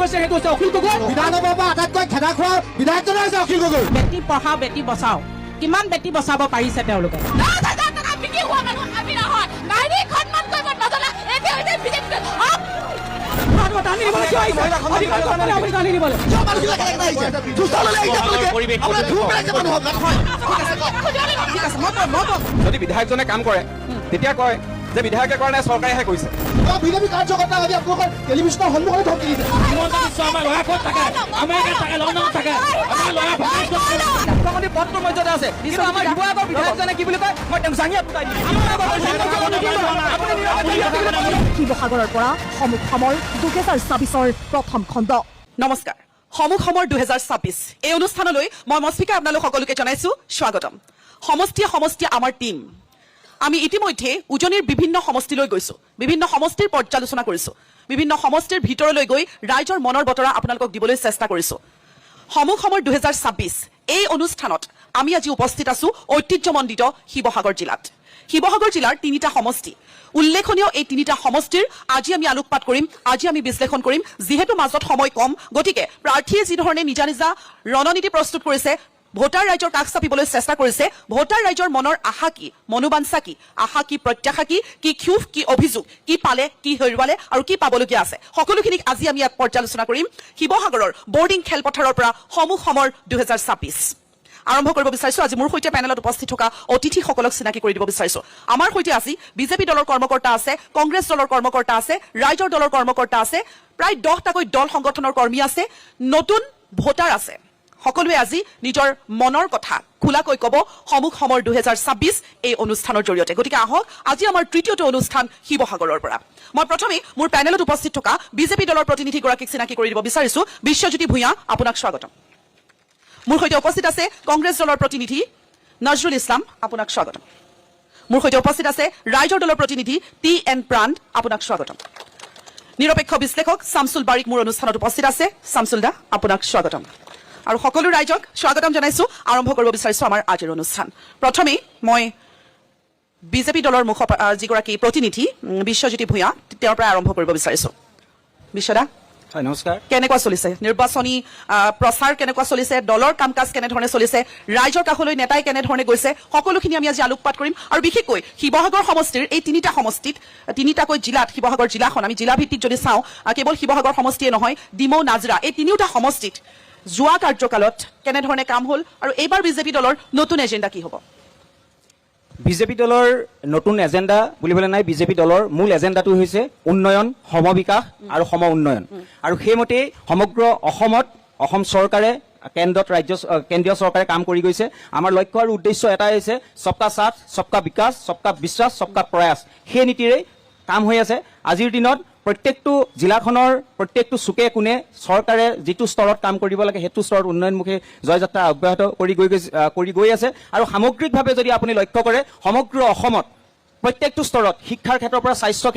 হৈছে সেইটো হৈছে অখিল গগৈ। বিধানসভাৰ পৰা আটাইতকৈ খেদা খোৱা বিধায়কজনে হৈছে অখিল গগৈ। বেটি পঢ়াও বেটি বচাও, কিমান বেটি বচাব পাৰিছে তেওঁলোকে? যদি বিধায়কজনে কাম কৰে তেতিয়া কয় যে বিধায়কে কৰা নাই চৰকাৰেহে কৰিছে। বিজেপি কাৰ্যকৰ্তা আজি আপোনালোকৰ টেলিভিছনৰ সন্মুখতে ধমকি দিছে। মুখ্যমন্ত্ৰী পদটোৰ মৰ্যাদা আছে, কিন্তু আমাৰ শিৱসাগৰ বিধায়কজনে কি বুলি কয় মই তেওঁক জাঙিয়া ফুটাই দিম। শিৱসাগৰৰ পৰা সমুখ সমৰ 2024 প্ৰথম খণ্ড। নমস্কাৰ, সমুখ সমৰ 2024 এই অনুষ্ঠানলৈ মই মস্মিকা আপোনালোক সকলোকে জনাইছো স্বাগতম। সমষ্টিয়ে আমাৰ টিম। আমি ইতিমধ্যে উজনিৰ বিভিন্ন সমষ্টিলৈ গৈছো, বিভিন্ন সমষ্টিৰ পৰ্যালোচনা কৰিছো, বিভিন্ন সমষ্টিৰ ভিতৰলৈ গৈ ৰাইজৰ মনৰ বতৰা আপোনালোকক দিবলৈ চেষ্টা কৰিছো। সমুখ সমৰ 2024 এই অনুষ্ঠানত আমি আজি উপস্থিত আছো ঐতিহ্যমণ্ডিত শিৱসাগৰ জিলাত। শিৱসাগৰ জিলাৰ 3টা সমষ্টি, উল্লেখনীয় এই 3টা সমষ্টিৰ আজি আমি আলোকপাত কৰিম, আজি আমি বিশ্লেষণ কৰিম। যিহেতু মাজত সময় কম, গতিকে প্ৰাৰ্থীয়ে যিধৰণে নিজা নিজা ৰণনীতি প্ৰস্তুত কৰিছে, ভোটাৰ ৰাইজৰ কাষ চাপিবলৈ চেষ্টা কৰিছে, ভোটাৰ ৰাইজৰ মনৰ আশা কি, মনোবাঞ্ছা কি, আশা কি, প্ৰত্যাশা কি, কি ক্ষোভ, কি অভিযোগ, কি পালে, কি হেৰুৱালে আৰু কি পাবলগীয়া আছে, সকলোখিনিক আজি আমি ইয়াত পৰ্যালোচনা কৰিম। শিৱসাগৰৰ বৰ্ডিং খেলপথাৰৰ পৰা সমুখ সমৰ 2024 আৰম্ভ কৰিব বিচাৰিছো। আজি মোৰ সৈতে পেনেলত উপস্থিত থকা অতিথিসকলক চিনাকি কৰি দিব বিচাৰিছো। আমাৰ সৈতে আজি বিজেপি দলৰ কৰ্মকৰ্তা আছে, কংগ্ৰেছ দলৰ কৰ্মকৰ্তা আছে, ৰাইজৰ দলৰ কৰ্মকৰ্তা আছে, প্ৰায় 10টাকৈ দল সংগঠনৰ কৰ্মী আছে, নতুন ভোটাৰ আছে। সকলোৱে আজি নিজৰ মনৰ কথা খোলাকৈ ক'ব সমুখ সমৰ 2024 এই অনুষ্ঠানৰ জৰিয়তে। গতিকে আহক আজি আমাৰ তৃতীয়টো অনুষ্ঠান শিৱসাগৰৰ পৰা। মই প্ৰথমে মোৰ পেনেলত উপস্থিত থকা বিজেপি দলৰ প্ৰতিনিধিগৰাকীক চিনাকি কৰি দিব বিচাৰিছো। বিশ্বজ্যোতি ভূঞা, আপোনাক স্বাগতম। মোৰ সৈতে উপস্থিত আছে কংগ্ৰেছ দলৰ প্ৰতিনিধি নজৰুল ইছলাম, আপোনাক স্বাগতম। মোৰ সৈতে উপস্থিত আছে ৰাইজৰ দলৰ প্ৰতিনিধি TN প্ৰাণ, আপোনাক স্বাগতম। নিৰপেক্ষ বিশ্লেষক শামছুল বাৰিক মোৰ অনুষ্ঠানত উপস্থিত আছে, শামছুল দা, আপোনাক স্বাগতম। আৰু সকলো ৰাইজক স্বাগতম জনাইছো। আৰম্ভ কৰিব বিচাৰিছো আমাৰ আজিৰ অনুষ্ঠান। প্ৰথমে মই বিজেপি দলৰ যিগৰাকী প্ৰতিনিধি বিশ্বজ্যোতি ভূঞা, তেওঁৰ পৰা আৰম্ভ কৰিব বিচাৰিছো। বিশ্বদা, হয়, নমস্কাৰ। কেনেকুৱা চলিছে নিৰ্বাচনী প্ৰচাৰ, কেনেকুৱা চলিছে, দলৰ কাম কাজ কেনেধৰণে চলিছে, ৰাইজৰ কাষলৈ নেতাই কেনেধৰণে গৈছে, সকলোখিনি আমি আজি আলোকপাত কৰিম। আৰু বিশেষকৈ শিৱসাগৰ সমষ্টিৰ এই 3টা সমষ্টিত, 3টাকৈ জিলাত, শিৱসাগৰ জিলাখন আমি জিলা ভিত্তিত যদি চাওঁ, কেৱল শিৱসাগৰ সমষ্টিয়ে নহয়, ডিমৌ, নাজৰা এই 3টা সমষ্টিত যোৱা কাৰ্যকালত কেনেধৰণে কাম হ'ল আৰু এইবাৰ বিজেপি দলৰ নতুন এজেণ্ডা কি হ'ব? বিজেপি দলৰ নতুন এজেণ্ডা বুলিবলৈ নাই। বিজেপি দলৰ মূল এজেণ্ডাটো হৈছে উন্নয়ন, সমবিকাশ আৰু সম উন্নয়ন। আৰু সেইমতেই সমগ্ৰ অসমত অসম চৰকাৰে, কেন্দ্ৰীয় চৰকাৰে কাম কৰি গৈছে। আমাৰ লক্ষ্য আৰু উদ্দেশ্য এটাই হৈছে সবকা সাথ, সবকা বিকাশ, সবকা বিশ্বাস, সবকা প্ৰয়াস। সেই নীতিৰে কাম হৈ আছে। আজিৰ দিনত প্ৰত্যেকটো জিলাখনৰ প্ৰত্যেকটো চুকে কোণে চৰকাৰে যিটো স্তৰত কাম কৰিব লাগে সেইটো স্তৰত উন্নয়নমুখী জয়যাত্ৰা অব্যাহত কৰি গৈ আছে। আৰু সামগ্ৰিকভাৱে যদি আপুনি লক্ষ্য কৰে, সমগ্ৰ অসমত প্ৰত্যেকটো স্তৰত, শিক্ষাৰ ক্ষেত্ৰৰ পৰা স্বাস্থ্য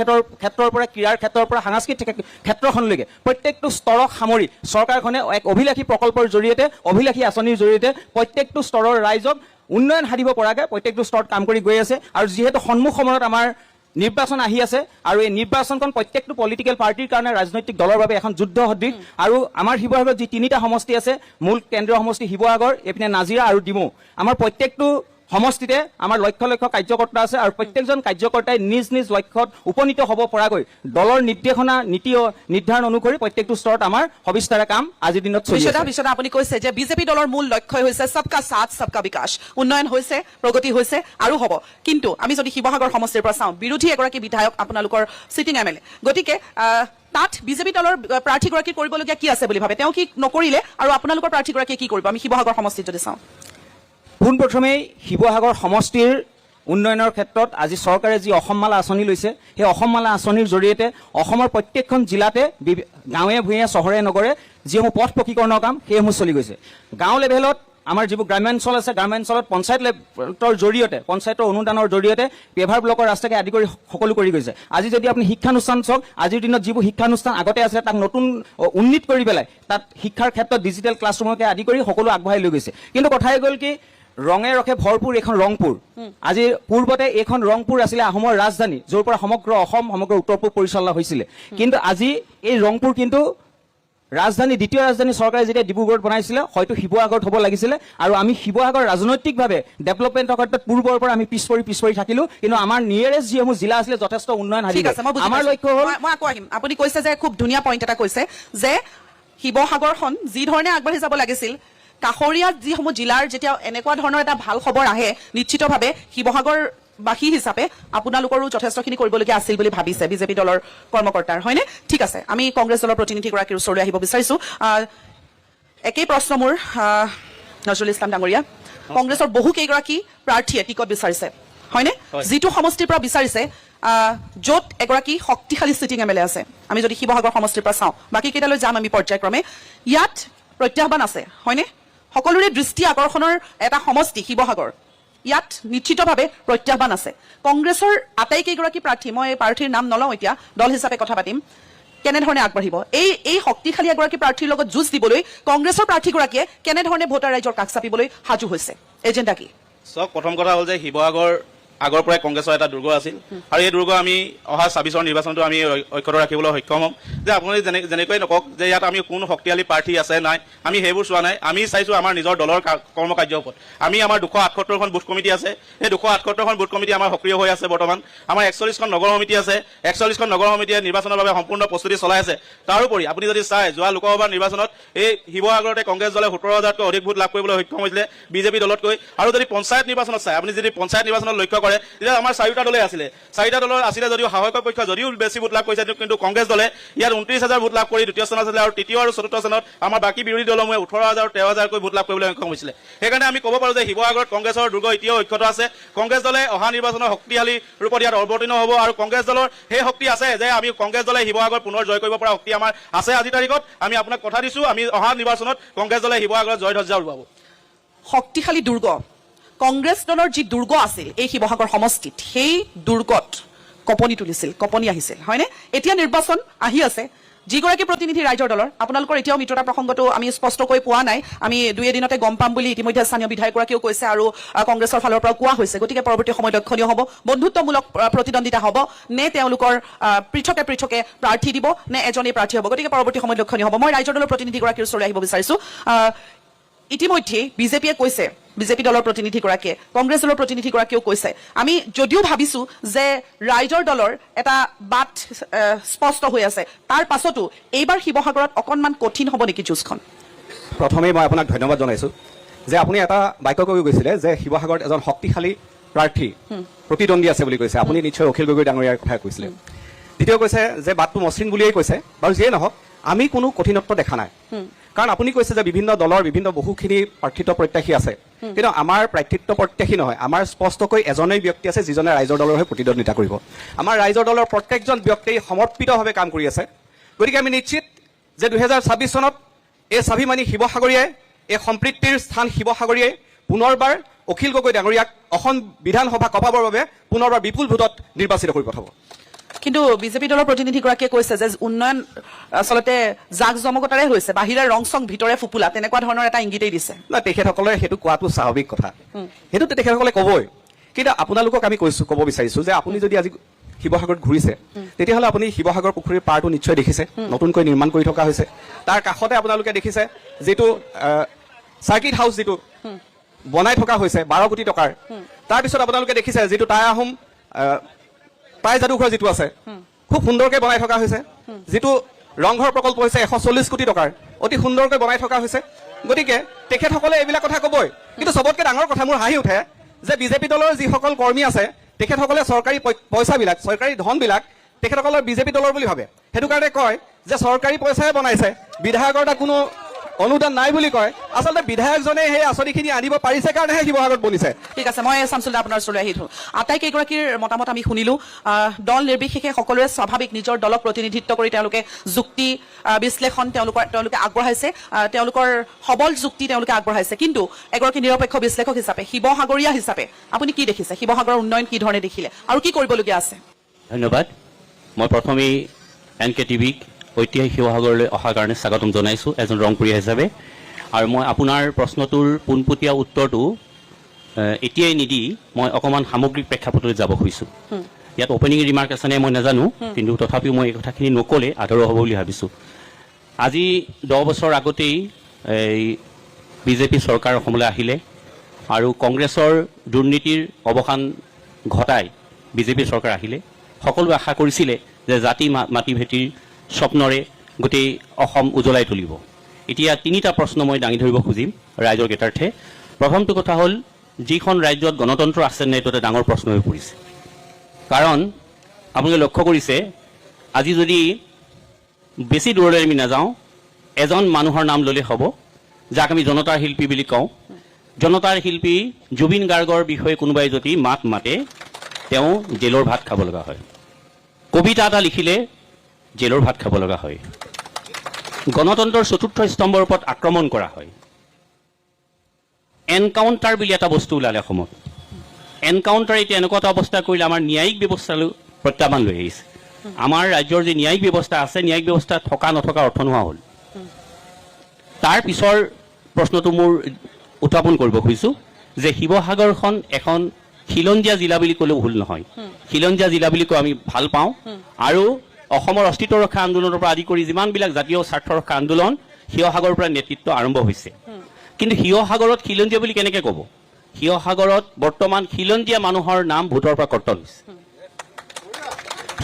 ক্ষেত্ৰৰ পৰা ক্ৰীড়াৰ ক্ষেত্ৰৰ পৰা সাংস্কৃতিক ক্ষেত্ৰখনলৈকে প্ৰত্যেকটো স্তৰক সামৰি চৰকাৰখনে এক অভিলাষী প্ৰকল্পৰ জৰিয়তে, অভিলাষী আঁচনিৰ জৰিয়তে প্ৰত্যেকটো স্তৰৰ ৰাইজক উন্নয়ন সাধিব পৰাকৈ প্ৰত্যেকটো স্তৰত কাম কৰি গৈ আছে। আৰু যিহেতু সন্মুখ সময়ত আমাৰ নিৰ্বাচন আহি আছে আৰু এই নিৰ্বাচনখন প্ৰত্যেকটো পলিটিকেল পাৰ্টিৰ কাৰণে, ৰাজনৈতিক দলৰ বাবে এখন যুদ্ধ সদৃশ। আৰু আমাৰ শিৱসাগৰত যি 3টা সমষ্টি আছে, মূল কেন্দ্ৰীয় সমষ্টি শিৱসাগৰ, এইপিনে নাজিৰা আৰু ডিমৌ, আমাৰ প্ৰত্যেকটো সমষ্টিতে আমাৰ লক্ষ লক্ষ কাৰ্যকৰ্তা আছে। আৰু প্ৰত্যেকজন কাৰ্যকৰ্তাই নিজ নিজ লক্ষ্যত উপনীত হ'ব পৰাকৈ দলৰ নিৰ্দেশনা, নীতি নিৰ্ধাৰণ অনুসৰি প্ৰত্যেকটো স্তৰত আমাৰ সবিস্তাৰে কাম আজিৰ দিনত চলি আছে। বিশ্বদা, আপুনি কৈছে যে বিজেপি দলৰ মূল লক্ষ্যই হৈছে সবকা সাথ, সবকা বিকাশ। উন্নয়ন হৈছে, প্ৰগতি হৈছে আৰু হ'ব। কিন্তু আমি যদি শিৱসাগৰ সমষ্টিৰ পৰা চাওঁ, বিৰোধী এগৰাকী বিধায়ক, আপোনালোকৰ চিটিং MLA, গতিকে তাত বিজেপি দলৰ প্ৰাৰ্থীগৰাকী কৰিবলগীয়া কি আছে বুলি ভাবে? তেওঁ কি নকৰিলে আৰু আপোনালোকৰ প্ৰাৰ্থীগৰাকীয়ে কি কৰিব? আমি শিৱসাগৰ সমষ্টিত যদি চাওঁ, পোনপ্ৰথমেই শিৱসাগৰ সমষ্টিৰ উন্নয়নৰ ক্ষেত্ৰত আজি চৰকাৰে যি অসমমালা আঁচনি লৈছে, সেই অসমমালা আঁচনিৰ জৰিয়তে অসমৰ প্ৰত্যেকখন জিলাতে, গাঁৱে ভূঞে, চহৰে নগৰে যিসমূহ পথ পকীকৰণৰ কাম সেইসমূহ চলি গৈছে। গাঁও লেভেলত আমাৰ যিবোৰ গ্ৰাম্যাঞ্চল আছে, গ্ৰাম্যাঞ্চলত পঞ্চায়ত লেভেলৰ জৰিয়তে, পঞ্চায়তৰ অনুদানৰ জৰিয়তে পেভাৰ ব্লকৰ ৰাস্তাকে আদি কৰি সকলো কৰি গৈছে। আজি যদি আপুনি শিক্ষানুষ্ঠান চাওক, আজিৰ দিনত যিবোৰ শিক্ষানুষ্ঠান আগতে আছে তাক নতুন উন্নীত কৰি পেলাই তাত শিক্ষাৰ ক্ষেত্ৰত ডিজিটেল ক্লাছৰুমকে আদি কৰি সকলো আগবঢ়াই লৈ গৈছে। কিন্তু কথাই গ'ল কি, ৰঙে ৰখে ভৰপূৰ এইখন ৰংপুৰ। আজি পূৰ্বতে এইখন ৰংপুৰ আছিলে আহোমৰ ৰাজধানী, য'ৰ পৰা সমগ্ৰ অসম, সমগ্ৰ উত্তৰ পূব পৰিচালনা হৈছিলে। কিন্তু আজি এই ৰংপুৰ কিন্তু ৰাজধানী দ্বিতীয় ৰাজধানী চৰকাৰে যেতিয়া ডিব্ৰুগড়ত বনাইছিলে হয়তো শিৱসাগৰত হ'ব লাগিছিলে আৰু আমি শিৱসাগৰ ৰাজনৈতিকভাৱে ডেভেলপমেণ্টৰ ক্ষেত্ৰত পূৰ্বৰ পৰা আমি পিছ পৰি থাকিলোঁ কিন্তু আমাৰ নিয়েৰেষ্ট যিসমূহ জিলা আছিলে যথেষ্ট উন্নয়ন ঠিক আছে মই বুজি আমাৰ পাইছো। লক্ষ্য হ'ল মই আকৌ আহিম আপুনি কৈছে যে খুব ধুনীয়া পইণ্ট এটা কৈছে যে শিৱসাগৰখন যি ধৰণে আগবাঢ়ি যাব লাগিছিল কাষৰীয়া যিসমূহ জিলাৰ যেতিয়া এনেকুৱা ধৰণৰ এটা ভাল খবৰ আহে নিশ্চিতভাৱে শিৱসাগৰবাসী হিচাপে আপোনালোকৰো যথেষ্টখিনি কৰিবলগীয়া আছিল বুলি ভাবিছে বিজেপি দলৰ কৰ্মকৰ্তাৰ হয়নে ঠিক আছে আমি কংগ্ৰেছ দলৰ প্ৰতিনিধিগৰাকীৰ ওচৰলৈ আহিব বিচাৰিছো একেই প্ৰশ্ন মোৰ নজৰুল ইছলাম ডাঙৰীয়া কংগ্ৰেছৰ বহু কেইগৰাকী প্ৰাৰ্থীয়ে টিকট বিচাৰিছে হয়নে যিটো সমষ্টিৰ পৰা বিচাৰিছে য'ত এগৰাকী শক্তিশালী চিটিং এমএলএ আছে আমি যদি শিৱসাগৰ সমষ্টিৰ পৰা চাওঁ বাকী কেইটালৈ যাম আমি পৰ্যায়ক্ৰমে ইয়াত প্ৰত্যাহ্বান আছে হয়নে সকলোৰে দৃষ্টি আকৰ্ষণৰ এটা সমষ্টি শিৱসাগৰ ইয়াত নিশ্চিতভাৱে প্ৰত্যাহ্বান আছে কংগ্ৰেছৰ আটাইকেইগৰাকী প্ৰাৰ্থী মই প্ৰাৰ্থীৰ নাম নলওঁ এতিয়া দল হিচাপে কথা পাতিম কেনেধৰণে আগবাঢ়িব এই শক্তিশালী এগৰাকী প্ৰাৰ্থীৰ লগত যুঁজ দিবলৈ কংগ্ৰেছৰ প্ৰাৰ্থীগৰাকীয়ে কেনেধৰণে ভোটাৰ ৰাইজৰ কাষ চাপিবলৈ সাজু হৈছে এজেণ্ডা কি চক প্ৰথম কথা হ'ল যে শিৱসাগৰ আগৰ পৰাই কংগ্ৰেছৰ এটা দুৰ্গ আছিল আৰু এই দুৰ্গ আমি অহা ২৬ৰ নিৰ্বাচনটো আমি অক্ষত ৰাখিবলৈ সক্ষম হ'ম যে আপুনি যেনেকৈ নকওক যে ইয়াত আমি কোনো শক্তিশালী প্ৰাৰ্থী আছে নাই আমি সেইবোৰ চোৱা নাই আমি চাইছোঁ আমাৰ নিজৰ দলৰ কৰ্মকাৰ্যৰ ওপৰত আমি আমাৰ ২৭৮খন বুথ কমিটি আছে সেই ২৭৮খন বুথ কমিটি আমাৰ সক্ৰিয় হৈ আছে বৰ্তমান আমাৰ ৪১খন নগৰ সমিতি আছে ৪১খন নগৰ সমিতিয়ে নিৰ্বাচনৰ বাবে সম্পূৰ্ণ প্ৰস্তুতি চলাই আছে তাৰোপৰি আপুনি যদি চাই যোৱা লোকসভাৰ নিৰ্বাচনত এই শিৱসাগৰতে কংগ্ৰেছ দলে ১৭,০০০তকৈ অধিক ভোট লাভ কৰিবলৈ সক্ষম হৈছিলে বিজেপি দলতকৈ আৰু যদি পঞ্চায়ত নিৰ্বাচনত চাই আপুনি যদি পঞ্চায়ত নিৰ্বাচনত লক্ষ্য কৰে তেতিয়া আমাৰ ৪টা দলে আছিলে ৪টা দলৰ আছিলে যদিও সাহসৰ পক্ষ যদিও বেছি ভোট লাভ কৰিছে কিন্তু কংগ্ৰেছ দলে ইয়াত ২৯,০০০ ভোট লাভ কৰি দ্বিতীয় স্থানত আছিলে আৰু তৃতীয় আৰু চতুৰ্থ স্থানত আমাৰ বাকী বিৰোধী দলসমূহে ১৮,০০০ ১৩,০০০কৈ ভোট লাভ কৰিবলৈ সক্ষম হৈছিলে সেইকাৰণে আমি ক'ব পাৰোঁ যে শিৱসাগৰত কংগ্ৰেছৰ দুৰ্গ এতিয়াও অক্ষত আছে কংগ্ৰেছ দলে অহা নিৰ্বাচনৰ শক্তিশালী ৰূপত ইয়াত অৱতীৰ্ণ হ'ব আৰু কংগ্ৰেছ দলৰ সেই শক্তি আছে যে আমি কংগ্ৰেছ দলে শিৱসাগৰ পুনৰ জয় কৰিব পৰা শক্তি আমাৰ আছে আজিৰ তাৰিখত আমি আপোনাক কথা দিছোঁ আমি অহা নিৰ্বাচনত কংগ্ৰেছ দলে শিৱসাগৰত জয় ধ্বজা উৰুৱাব শক্তিশালী দুৰ্গ কংগ্ৰেছ দলৰ যি দুৰ্গ আছিল এই শিৱসাগৰ সমষ্টিত সেই দুৰ্গত কঁপনি আহিছিল হয়নে এতিয়া নিৰ্বাচন আহি আছে যিগৰাকী প্ৰতিনিধি ৰাইজৰ দলৰ আপোনালোকৰ এতিয়াও মিত্ৰতা প্ৰসংগটো আমি স্পষ্টকৈ পোৱা নাই আমি দুই এদিনতে গম পাম বুলি ইতিমধ্যে স্থানীয় বিধায়কগৰাকীয়েও কৈছে আৰু কংগ্ৰেছৰ ফালৰ পৰা কোৱা হৈছে গতিকে পৰৱৰ্তী সময় লক্ষণীয় হ'ব বন্ধুত্বমূলক প্ৰতিদ্বন্দ্বিতা হ'ব নে তেওঁলোকৰ পৃথকে প্ৰাৰ্থী দিব নে এজনেই প্ৰাৰ্থী হ'ব গতিকে পৰৱৰ্তী সময় লক্ষণীয় হ'ব মই ৰাইজৰ দলৰ প্ৰতিনিধিগৰাকীৰ ওচৰলৈ আহিব বিচাৰিছোঁ ইতিমধ্যে বিজেপিয়ে কৈছে বিজেপি দলৰ প্ৰতিনিধিগৰাকীয়ে কংগ্ৰেছ দলৰ প্ৰতিনিধিগৰাকীয়েও কৈছে আমি যদিও ভাবিছোঁ যে ৰাইজৰ দলৰ এটা বাট স্পষ্ট হৈ আছে তাৰ পাছতো এইবাৰ শিৱসাগৰত অকণমান কঠিন হ'ব নেকি যুঁজখন প্ৰথমেই মই আপোনাক ধন্যবাদ জনাইছোঁ যে আপুনি এটা বাক্য কৈ গৈছিলে যে শিৱসাগৰত এজন শক্তিশালী প্ৰাৰ্থী প্ৰতিদ্বন্দ্বী আছে বুলি কৈছে আপুনি নিশ্চয় অখিল গগৈ ডাঙৰীয়াৰ কথা কৈছিলে দ্বিতীয় কৈছে যে বাটটো মসৃণ বুলিয়েই কৈছে বাৰু যিয়ে নহওক আমি কোনো কঠিনত্ব দেখা নাই কাৰণ আপুনি কৈছে যে বিভিন্ন দলৰ বিভিন্ন বহুখিনি প্ৰাৰ্থিত্ব প্ৰত্যাশী আছে কিন্তু আমাৰ প্ৰাৰ্থিত্ব প্ৰত্যাশী নহয় আমাৰ স্পষ্টকৈ এজনেই ব্যক্তি আছে যিজনে ৰাইজৰ দলৰ হৈ প্ৰতিদ্বন্দ্বিতা কৰিব আমাৰ ৰাইজৰ দলৰ প্ৰত্যেকজন ব্যক্তিয়ে সমৰ্পিতভাৱে কাম কৰি আছে গতিকে আমি নিশ্চিত যে ২০২৬ চনত এই স্বাভিমানী শিৱসাগৰীয়াই এই সম্প্ৰীতিৰ স্থান শিৱসাগৰীয়াই পুনৰবাৰ অখিল গগৈ ডাঙৰীয়াক অসম বিধানসভা কপাবৰ বাবে পুনৰবাৰ বিপুল ভোটত নিৰ্বাচিত কৰি পঠাব কিন্তু বিজেপি দলৰ প্ৰতিনিধিগৰাকীয়ে কৈছে যে উন্নয়ন আচলতে জাক জমকতাৰে হৈছে বাহিৰে ৰং চং ভিতৰে ফুপুলা তেনেকুৱা ধৰণৰ এটা ইংগিতেই দিছে নাই তেখেতসকলে সেইটো কোৱাটো স্বাভাৱিক কথা সেইটোতো তেখেতসকলে ক'বই কিন্তু আপোনালোকক আমি ক'ব বিচাৰিছোঁ যে আপুনি যদি আজি শিৱসাগৰত ঘূৰিছে তেতিয়াহ'লে আপুনি শিৱসাগৰ পুখুৰীৰ পাৰটো নিশ্চয় দেখিছে নতুনকৈ নিৰ্মাণ কৰি থকা হৈছে তাৰ কাষতে আপোনালোকে দেখিছে যিটো চাৰ্কিট হাউচ যিটো বনাই থকা হৈছে ১২ কোটি টকাৰ তাৰপিছত আপোনালোকে দেখিছে যিটো টাই আহোম টাই যাদুঘৰ যিটো আছে খুব সুন্দৰকৈ বনাই থকা হৈছে যিটো ৰংঘৰ প্ৰকল্প হৈছে ১৪০ কোটি টকাৰ অতি সুন্দৰকৈ বনাই থকা হৈছে গতিকে তেখেতসকলে এইবিলাক কথা ক'বই কিন্তু চবতকৈ ডাঙৰ কথা মোৰ হাঁহি উঠে যে বিজেপি দলৰ যিসকল কৰ্মী আছে তেখেতসকলে চৰকাৰী পইচাবিলাক চৰকাৰী ধনবিলাক তেখেতসকলৰ বিজেপি দলৰ বুলি ভাবে সেইটো কাৰণে কয় যে চৰকাৰী পইচাহে বনাইছে বিধায়কৰ এটা কোনো অনুদান নাই বুলি কয় আচলতে বিধায়কজনে সেই আঁচনিখিনি আনিব পাৰিছে কাৰণেহে শিৱসাগৰত বনিছে ঠিক আছে মই শামছুল আপোনাৰ ওচৰলৈ আহিছোঁ আটাইকেইগৰাকীৰ মতামত আমি শুনিলোঁ দল নিৰ্বিশেষে সকলোৱে স্বাভাৱিক নিজৰ দলক প্ৰতিনিধিত্ব কৰি তেওঁলোকে যুক্তি বিশ্লেষণ তেওঁলোকে আগবঢ়াইছে তেওঁলোকৰ সবল যুক্তি তেওঁলোকে আগবঢ়াইছে কিন্তু এগৰাকী নিৰপেক্ষ বিশ্লেষক হিচাপে শিৱসাগৰীয়া হিচাপে আপুনি কি দেখিছে শিৱসাগৰৰ উন্নয়ন কি ধৰণে দেখিলে আৰু কি কৰিবলগীয়া আছে ধন্যবাদ মই প্ৰথমেই NKTVক ঐতিহাসিক শিৱসাগৰলৈ অহাৰ কাৰণে স্বাগতম জনাইছোঁ এজন ৰংপুৰীয়া হিচাপে আৰু মই আপোনাৰ প্ৰশ্নটোৰ পোনপটীয়া উত্তৰটো এতিয়াই নিদি মই অকণমান সামগ্ৰিক প্ৰেক্ষাপটলৈ যাব খুজিছোঁ ইয়াত অপেনিং ৰিমাৰ্ক আছেনে মই নাজানো কিন্তু তথাপিও মই এই কথাখিনি নক'লে আদৰ হ'ব বুলি ভাবিছোঁ আজি 10 বছৰ আগতেই এই বিজেপি চৰকাৰ অসমলৈ আহিলে আৰু কংগ্ৰেছৰ দুৰ্নীতিৰ অৱসান ঘটাই বিজেপি চৰকাৰ আহিলে সকলোৱে আশা কৰিছিলে যে জাতি মাটি ভেটিৰ স্বপ্নৰে গোটেই অসম উজ্বলাই তুলিব। এতিয়া 3টা প্ৰশ্ন মই দাঙি ধৰিব খুজিম ৰাইজৰ জ্ঞাতাৰ্থে। প্ৰথমটো কথা হ'ল যিখন ৰাজ্যত গণতন্ত্ৰ আছে নে এইটো ডাঙৰ প্ৰশ্ন হৈ পৰিছে। কাৰণ আপোনালোকে লক্ষ্য কৰিছে আজি যদি বেছি দূৰলৈ আমি নাযাওঁ, এজন মানুহৰ নাম ল'লে হ'ব যাক আমি জনতাৰ শিল্পী বুলি কওঁ। জনতাৰ শিল্পী জুবিন গাৰ্গৰ বিষয়ে কোনোবাই যদি মাত মাতে তেওঁ জেলৰ ভাত খাব লগা হয়। কবিতা এটা লিখিলে জেলৰ ভাত খাব লগা হয়। গণতন্ত্ৰৰ 4ৰ্থ স্তম্ভৰ ওপৰত আক্ৰমণ কৰা হয়। এনকাউণ্টাৰ বুলি এটা বস্তু ওলালে অসমত। এনকাউণ্টাৰ এতিয়া এনেকুৱা এটা অৱস্থা কৰিলে আমাৰ ন্যায়িক ব্যৱস্থালৈ প্ৰত্যাহ্বান লৈ আহিছে। আমাৰ ৰাজ্যৰ যি ন্যায়িক ব্যৱস্থা আছে, ন্যায়িক ব্যৱস্থা থকা নথকা অৰ্থ নোহোৱা হ'ল। তাৰ পিছৰ প্ৰশ্নটো মোৰ উত্থাপন কৰিব খুজিছোঁ যে শিৱসাগৰখন এখন খিলঞ্জীয়া জিলা বুলি ক'লেও ভুল নহয়। খিলঞ্জীয়া জিলা বুলি কৈ আমি ভাল পাওঁ আৰু অসমৰ অস্তিত্ব ৰক্ষা আন্দোলনৰ পৰা আদি কৰি যিমানবিলাক জাতীয় স্বাৰ্থ ৰক্ষা আন্দোলন শিৱসাগৰৰ পৰা নেতৃত্ব আৰম্ভ হৈছে। কিন্তু শিৱসাগৰত খিলঞ্জীয়া বুলি কেনেকৈ ক'ব? শিৱসাগৰত বৰ্তমান খিলঞ্জীয়া মানুহৰ নাম ভোটৰ পৰা কৰ্তন হৈছে।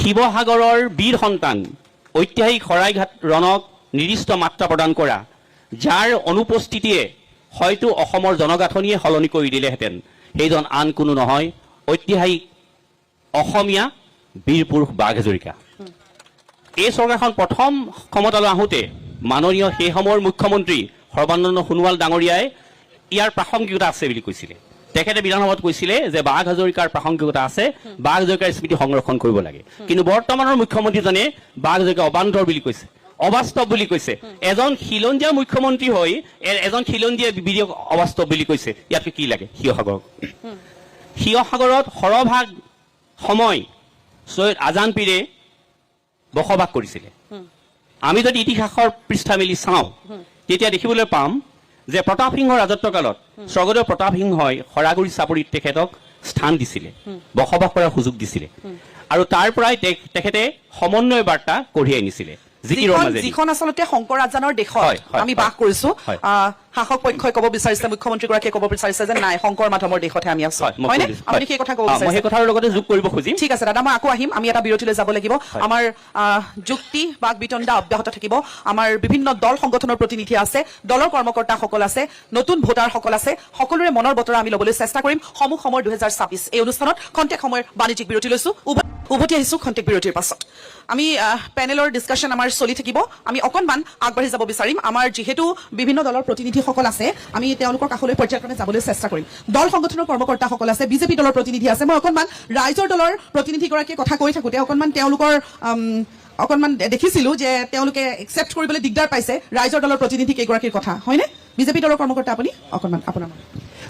শিৱসাগৰৰ বীৰ সন্তান ঐতিহাসিক শৰাইঘাট ৰণক নিৰ্দিষ্ট মাত্ৰা প্ৰদান কৰা, যাৰ অনুপস্থিতিয়ে হয়তো অসমৰ জনগাঁথনিয়ে সলনি কৰি দিলেহেঁতেন, সেইজন আন কোনো নহয় ঐতিহাসিক অসমীয়া বীৰ পুৰুষ বাঘ হাজৰিকা। এই চৰকাৰখন প্ৰথম ক্ষমতালৈ আহোঁতে মাননীয় সেই সময়ৰ মুখ্যমন্ত্ৰী সৰ্বানন্দ সোণোৱাল ডাঙৰীয়াই ইয়াৰ প্ৰাসংগিকতা আছে বুলি কৈছিলে। তেখেতে বিধানসভাত কৈছিলে যে বাঘ হাজৰিকাৰ প্ৰাসংগিকতা আছে, বাঘ হাজৰিকাৰ স্মৃতি সংৰক্ষণ কৰিব লাগে। কিন্তু বৰ্তমানৰ মুখ্যমন্ত্ৰীজনে বাঘ হাজৰিকা অবান্তৰ বুলি কৈছে, অবাস্তৱ বুলি কৈছে। এজন খিলঞ্জীয়া মুখ্যমন্ত্ৰী হৈ এজন খিলঞ্জীয়া বিধায়ক অবাস্তৱ বুলি কৈছে। ইয়াতকৈ কি লাগে? শিৱসাগৰত সৰহভাগ সময় ছৈয়দ আজান পীৰে বসবাস কৰিছিলে। আমি যদি ইতিহাসৰ পৃষ্ঠা মেলি চাওঁ তেতিয়া দেখিবলৈ পাম যে প্ৰতাপ সিংহৰ ৰাজত্বকালত স্বৰ্গদেউ প্ৰতাপ সিংহই শৰাগুৰি চাপৰিত তেখেতক স্থান দিছিলে, বসবাস কৰাৰ সুযোগ দিছিলে আৰু তাৰ পৰাই তেখেতে সমন্বয় বাৰ্তা কঢ়িয়াই নিছিলে। যিখন আচলতে শংকৰ আজানৰ দেশত আমি বাস কৰিছো, শাসক পক্ষই ক'ব বিচাৰিছে, মুখ্যমন্ত্ৰীগৰাকীয়ে ক'ব বিচাৰিছে যে নাই শংকৰ মাধৱৰ দেশতহে আমি আছো, হয়নে? আপুনি সেই কথা ক'ব বিচাৰিছে? সেই কথাৰ লগতে যোগ কৰিব খুজিম। ঠিক আছে দাদা, মই আকৌ আহিম। আমি এটা বিৰতিলৈ যাব লাগিব। আমাৰ যুক্তি বাক বিতণ্ডা অব্যাহত থাকিব। আমাৰ বিভিন্ন দল সংগঠনৰ প্ৰতিনিধি আছে, দলৰ কৰ্মকৰ্তাসকল আছে, নতুন ভোটাৰসকল আছে, সকলোৰে মনৰ বতৰা আমি ল'বলৈ চেষ্টা কৰিম। সমূহ সময় 2026 এই অনুষ্ঠানত খন্তেক সময়ৰ বাণিজ্যিক বিৰতি লৈছো, উভতি আহিছো খন্তেক বিৰতিৰ পাছত। আমি পেনেলৰ ডিছকাশ্যন আমাৰ চলি থাকিব। আমি অকণমান আগবাঢ়ি যাব বিচাৰিম। আমাৰ যিহেতু বিভিন্ন দলৰ প্ৰতিনিধিসকল আছে, আমি তেওঁলোকৰ কাষলৈ পৰ্যায়ক্ৰমে যাবলৈ চেষ্টা কৰিম। দল সংগঠনৰ কৰ্মকৰ্তাসকল আছে, বিজেপি দলৰ প্ৰতিনিধি আছে। মই অকণমান ৰাইজৰ দলৰ প্ৰতিনিধিগৰাকীয়ে কথা কৈ থাকোঁতে তেওঁলোকৰ অকণমান দেখিছিলো যে তেওঁলোকে একচেপ্ট কৰিবলৈ দিগদাৰ পাইছে ৰাইজৰ দলৰ প্ৰতিনিধি কেইগৰাকীৰ কথা, হয়নে? বিজেপি দলৰ কৰ্মকৰ্তা আপুনি অকণমান আপোনাৰ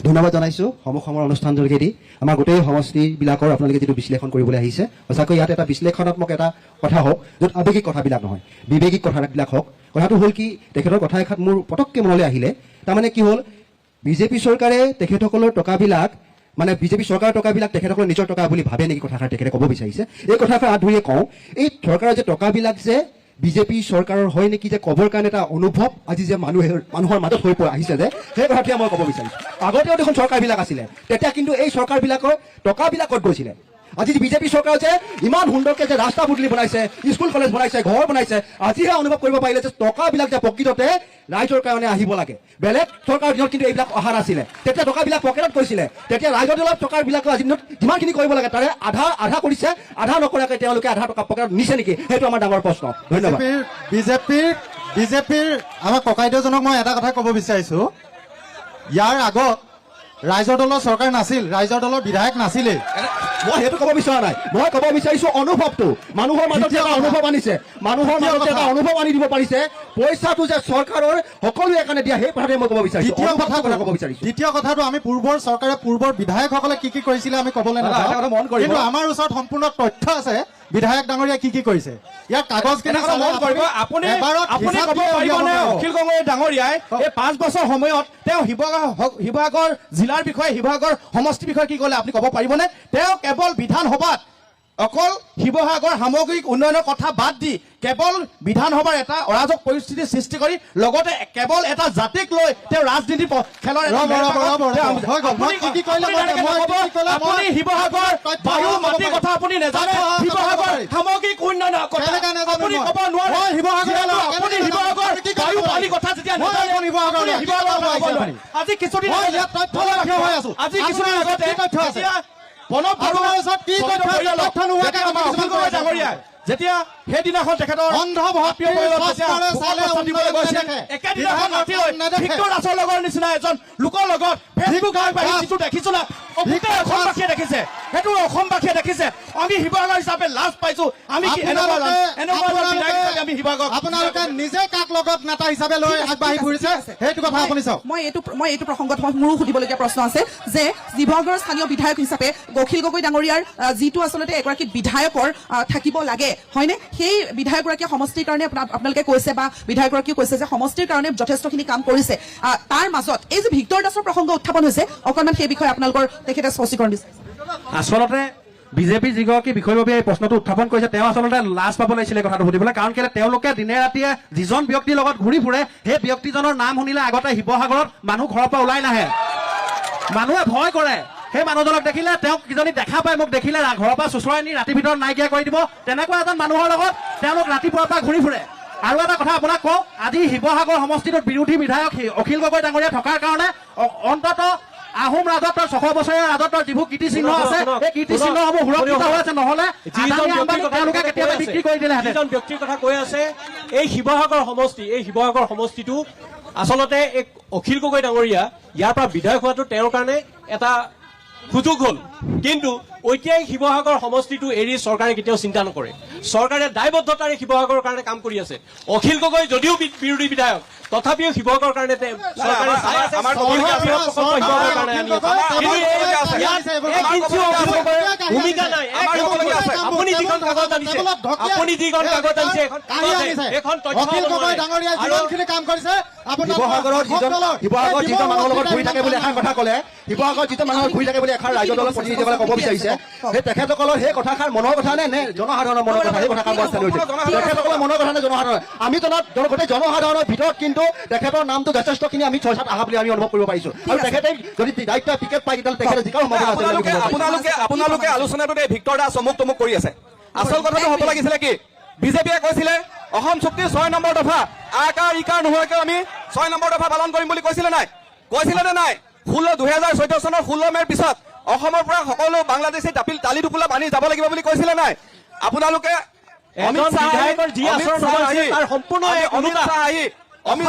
ধন্যবাদ জনাইছোঁ। সমসাময়িক অনুষ্ঠান যোগেদি আমাৰ গোটেই সমষ্টিবিলাকৰ আপোনালোকে যিটো বিশ্লেষণ কৰিবলৈ আহিছে, সঁচাকৈ ইয়াত এটা বিশ্লেষণাত্মক এটা কথা হওক, য'ত আৱেগিক কথাবিলাক নহয়, বিবেকিক কথাবিলাক হওক। কথাটো হ'ল কি, তেখেতৰ কথা এষাৰ মোৰ পটককৈ মনলৈ আহিলে। তাৰমানে কি হ'ল, বিজেপি চৰকাৰে তেখেতসকলৰ টকাবিলাক, মানে বিজেপি চৰকাৰৰ টকাবিলাক তেখেতসকলৰ নিজৰ টকা বুলি ভাবে নেকি, কথাষাৰ তেখেতে ক'ব বিচাৰিছে। এই কথাষাৰ হাত ধৰিয়ে কওঁ, এই চৰকাৰৰ যে টকাবিলাক যে বিজেপি চৰকাৰৰ হয় নেকি যে ক'বৰ কাৰণে এটা অনুভৱ আজি যে মানুহৰ মাজত হৈ আহিছে যে, সেই কথাটোৱে মই ক'ব বিচাৰিছোঁ। আগতেও দেখোন চৰকাৰবিলাক আছিলে, তেতিয়া কিন্তু এই চৰকাৰবিলাকৰ টকাবিলাকত গৈছিলে। আজি বিজেপি চৰকাৰ যে ইমান সুন্দৰকৈ যে ৰাস্তা পদূলি বনাইছে, স্কুল কলেজ বনাইছে, ঘৰ বনাইছে, আজিহে অনুভৱ কৰিব পাৰিলে যে টকাবিলাক যে প্ৰকৃততে ৰাইজৰ কাৰণে আহিব লাগে। বেলেগ চৰকাৰৰ দিনত কিন্তু এইবিলাক অহা নাছিলে, তেতিয়া টকাবিলাক পকেটত গৈছিলে। তেতিয়া ৰাইজৰ দলৰ টকাবিলাকৰ আজি দিনত যিমানখিনি কৰিব লাগে তাৰে আধা কৰিছে, আধা নকৰাকৈ তেওঁলোকে আধা টকা পকেটত নিছে নেকি, সেইটো আমাৰ ডাঙৰ প্ৰশ্ন। ধন্যবাদ। বিজেপিৰ আমাৰ ককাইদেউজনক মই এটা কথা ক'ব বিচাৰিছোঁ, ইয়াৰ আগত ৰাইজৰ দলৰ চৰকাৰ নাছিল, ৰাইজৰ দলৰ বিধায়ক নাছিলেই। মই সেইটো ক'ব বিচৰা নাই, মই ক'ব বিচাৰিছোঁ অনুভৱটো। মানুহৰ মাজত এটা অনুভৱ আনিছে, মানুহৰ মাজত এটা অনুভৱ আনি দিব পাৰিছে, পইচাটো যে চৰকাৰৰ সকলোৱে কাৰণে দিয়া, সেই কথাটোৱে মই ক'ব বিচাৰিছোঁ। দ্বিতীয় কথাটো, আমি পূৰ্বৰ চৰকাৰে পূৰ্বৰ বিধায়কসকলে কি কি কৰিছিলে আমি ক'বলৈ নাযাওঁ, কিন্তু আমাৰ ওচৰত সম্পূৰ্ণ তথ্য আছে বিধায়ক ডাঙৰীয়া কি কি কৰিছে। ইয়াৰ কাগজ অখিল গগৈ ডাঙৰীয়াই এই 5 বছৰ সময়ত তেওঁ শিৱসাগৰ জিলাৰ বিষয়ে, শিৱসাগৰ সমষ্টিৰ বিষয়ে কি ক'লে আপুনি ক'ব পাৰিবনে? তেওঁ কেৱল বিধানসভাত অকল শিৱসাগৰ সামগ্ৰিক উন্নয়নৰ কথা বাদ দি কেৱল বিধানসভাৰ এটা অৰাজক পৰিস্থিতি সৃষ্টি কৰি লগতে কেৱল এটা জাতিক লৈ তেওঁ ৰাজনীতি খেলৰ আপুনি শিৱসাগৰ বায়ু মাটিৰ কথা আপুনি নেজানে শিৱসাগৰ সামগ্ৰিক উন্নয়নৰ কথা আপুনি ক'ব নোৱাৰে আপুনি শিৱসাগৰ বায়ু পানীৰ কথা যেতিয়া আজি কিছুদিন আগতে যেতিয়া সেইদিনাখন তেখেতৰ একেদিনাখন ভিক্টৰ দাসৰ লগৰ নিচিনা এজন লোকৰ লগত ফেচবুক যিটো দেখিছো না অসমবাসীয়ে দেখিছে সেইটো অসমবাসীয়ে দেখিছে আমি শিৱসাগৰ হিচাপে লাজ পাইছো আমি আমি শিৱসাগৰ আপোনালোকে নিজে কাক লগত নেতা হিচাপে লৈ আগবাঢ়ি ফুৰিছে সেইটো কথা আপুনি চাওক মই এইটো প্ৰসংগত মোৰো সুধিবলগীয়া প্ৰশ্ন আছে যে শিৱসাগৰৰ স্থানীয় বিধায়ক হিচাপে অখিল গগৈ ডাঙৰীয়াৰ যিটো আচলতে এগৰাকী বিধায়কৰ থাকিব লাগে হয়নে সেই বিধায়কগৰাকীয়ে সমষ্টিৰ কাৰণে আপোনালোকে কৈছে বা বিধায়কগৰাকীয়ে কৈছে যে সমষ্টিৰ কাৰণে যথেষ্টখিনি কাম কৰিছে তাৰ মাজত এই যে ভিক্টৰ দাসৰ প্ৰসংগ উত্থাপন হৈছে অকণমান সেই বিষয়ে আপোনালোকৰ তেখেতে স্পষ্টীকৰণ দিছে আচলতে বিজেপি যিগৰাকী বিষয়ববীয়া এই প্ৰশ্নটো উত্থাপন কৰিছে তেওঁ আচলতে লাজ পাব লাগিছিলে কথাটো সুধিবলৈ কাৰণ কেলে তেওঁলোকে দিনে ৰাতিয়ে যিজন ব্যক্তিৰ লগত ঘূৰি ফুৰে সেই ব্যক্তিজনৰ নাম শুনিলে আগতে শিৱসাগৰত মানুহ ঘৰৰ পৰা ওলাই নাহে মানুহে ভয় কৰে সেই মানুহজনক দেখিলে তেওঁক কিজনী দেখা পায় মোক দেখিলে ঘৰৰ পৰা চুচৰাই নি ৰাতিৰ ভিতৰত নাইকিয়া কৰি দিব তেনেকুৱা এজন মানুহৰ লগত তেওঁলোক ৰাতিপুৱাৰ পৰা ঘূৰি ফুৰে আৰু এটা কথা আপোনাক কওঁ আজি শিৱসাগৰ সমষ্টিটোত বিৰোধী বিধায়ক অখিল গগৈ ডাঙৰীয়া থকাৰ কাৰণে অন্তত আহোম ৰাজত্বৰ 600 বছৰীয়া ৰাজত্বৰ যিবোৰ কীৰ্তিচিহ্ন আছে এই কীৰ্তিচিহ্নসমূহ সুৰক্ষিত হৈ আছে নহলে তেওঁলোকে কেতিয়াবা বিক্ৰী কৰি দিলেহেঁতেন যিজন ব্যক্তিৰ কথা কৈ আছে এই শিৱসাগৰ সমষ্টিটো আচলতে এই অখিল গগৈ ডাঙৰীয়া ইয়াৰ পৰা বিধায়ক হোৱাটো তেওঁৰ কাৰণে এটা সুযোগ হ'ল কিন্তু ঐতিহাসিক শিৱসাগৰ সমষ্টিটো এৰি চৰকাৰে কেতিয়াও চিন্তা নকৰে চৰকাৰে দায়বদ্ধতাৰে শিৱসাগৰৰ কাৰণে কাম কৰি আছে অখিল গগৈ যদিও বিৰোধী বিধায়ক তথাপিও শিৱসাগৰৰ কাৰণে ভূমিকা নাই আপুনি যিখন কাগজ আনিছে শিৱসাগৰৰ যিজন মানুহৰ লগত ঘূৰি থাকে বুলি এষাৰ কথা ক'লে শিৱসাগৰ যিজন মানুহৰ ঘূৰি থাকে বুলি এষাৰ ৰাজ্য দলৰ প্ৰতিনিধিসকলে ক'ব বিচাৰিছে সেই তেখেতসকলৰ সেই কথাষাৰ মনৰ কথা নে জনসাধাৰণৰ মনৰ কথা সেই কথাষাৰ মই চালি তেখেতসকলৰ মনৰ কথা নে জনসাধাৰণৰ আমি জনাত গোটেই জনসাধাৰণৰ ভিতৰত কিন্তু তেখেতৰ নামটো যথেষ্টখিনি আমি চৰ্চাত অহা বুলি আমি অনুভৱ কৰিব পাৰিছো আৰু তেখেতে যদি দায়িত্ব টিকেট পাই তেতিয়াহ'লে তেখেতে জিকাৰ সম্ভাৱনা আছে আপোনালোকে আলোচনাটোতে ভিক্টৰ দাস অমুক তমুক কৰি আছে আচল কথাটো হ'ব লাগিছিলে কি বিজেপিয়ে কৈছিলে অসম চুক্তিৰ 6 নম্বৰ দফা আকাৰ ইকাৰ নোহোৱাকৈ আমি 6 নম্বৰ দফা পালন কৰিম বুলি কৈছিলে নে নাই 2014 চনৰ 16 মেৰ পিছত অসমৰ পৰা সকলো বাংলাদেশী তালি টোপোলা পানী যাব লাগিব বুলি কৈছিলে নাই আপোনালোকে অমিত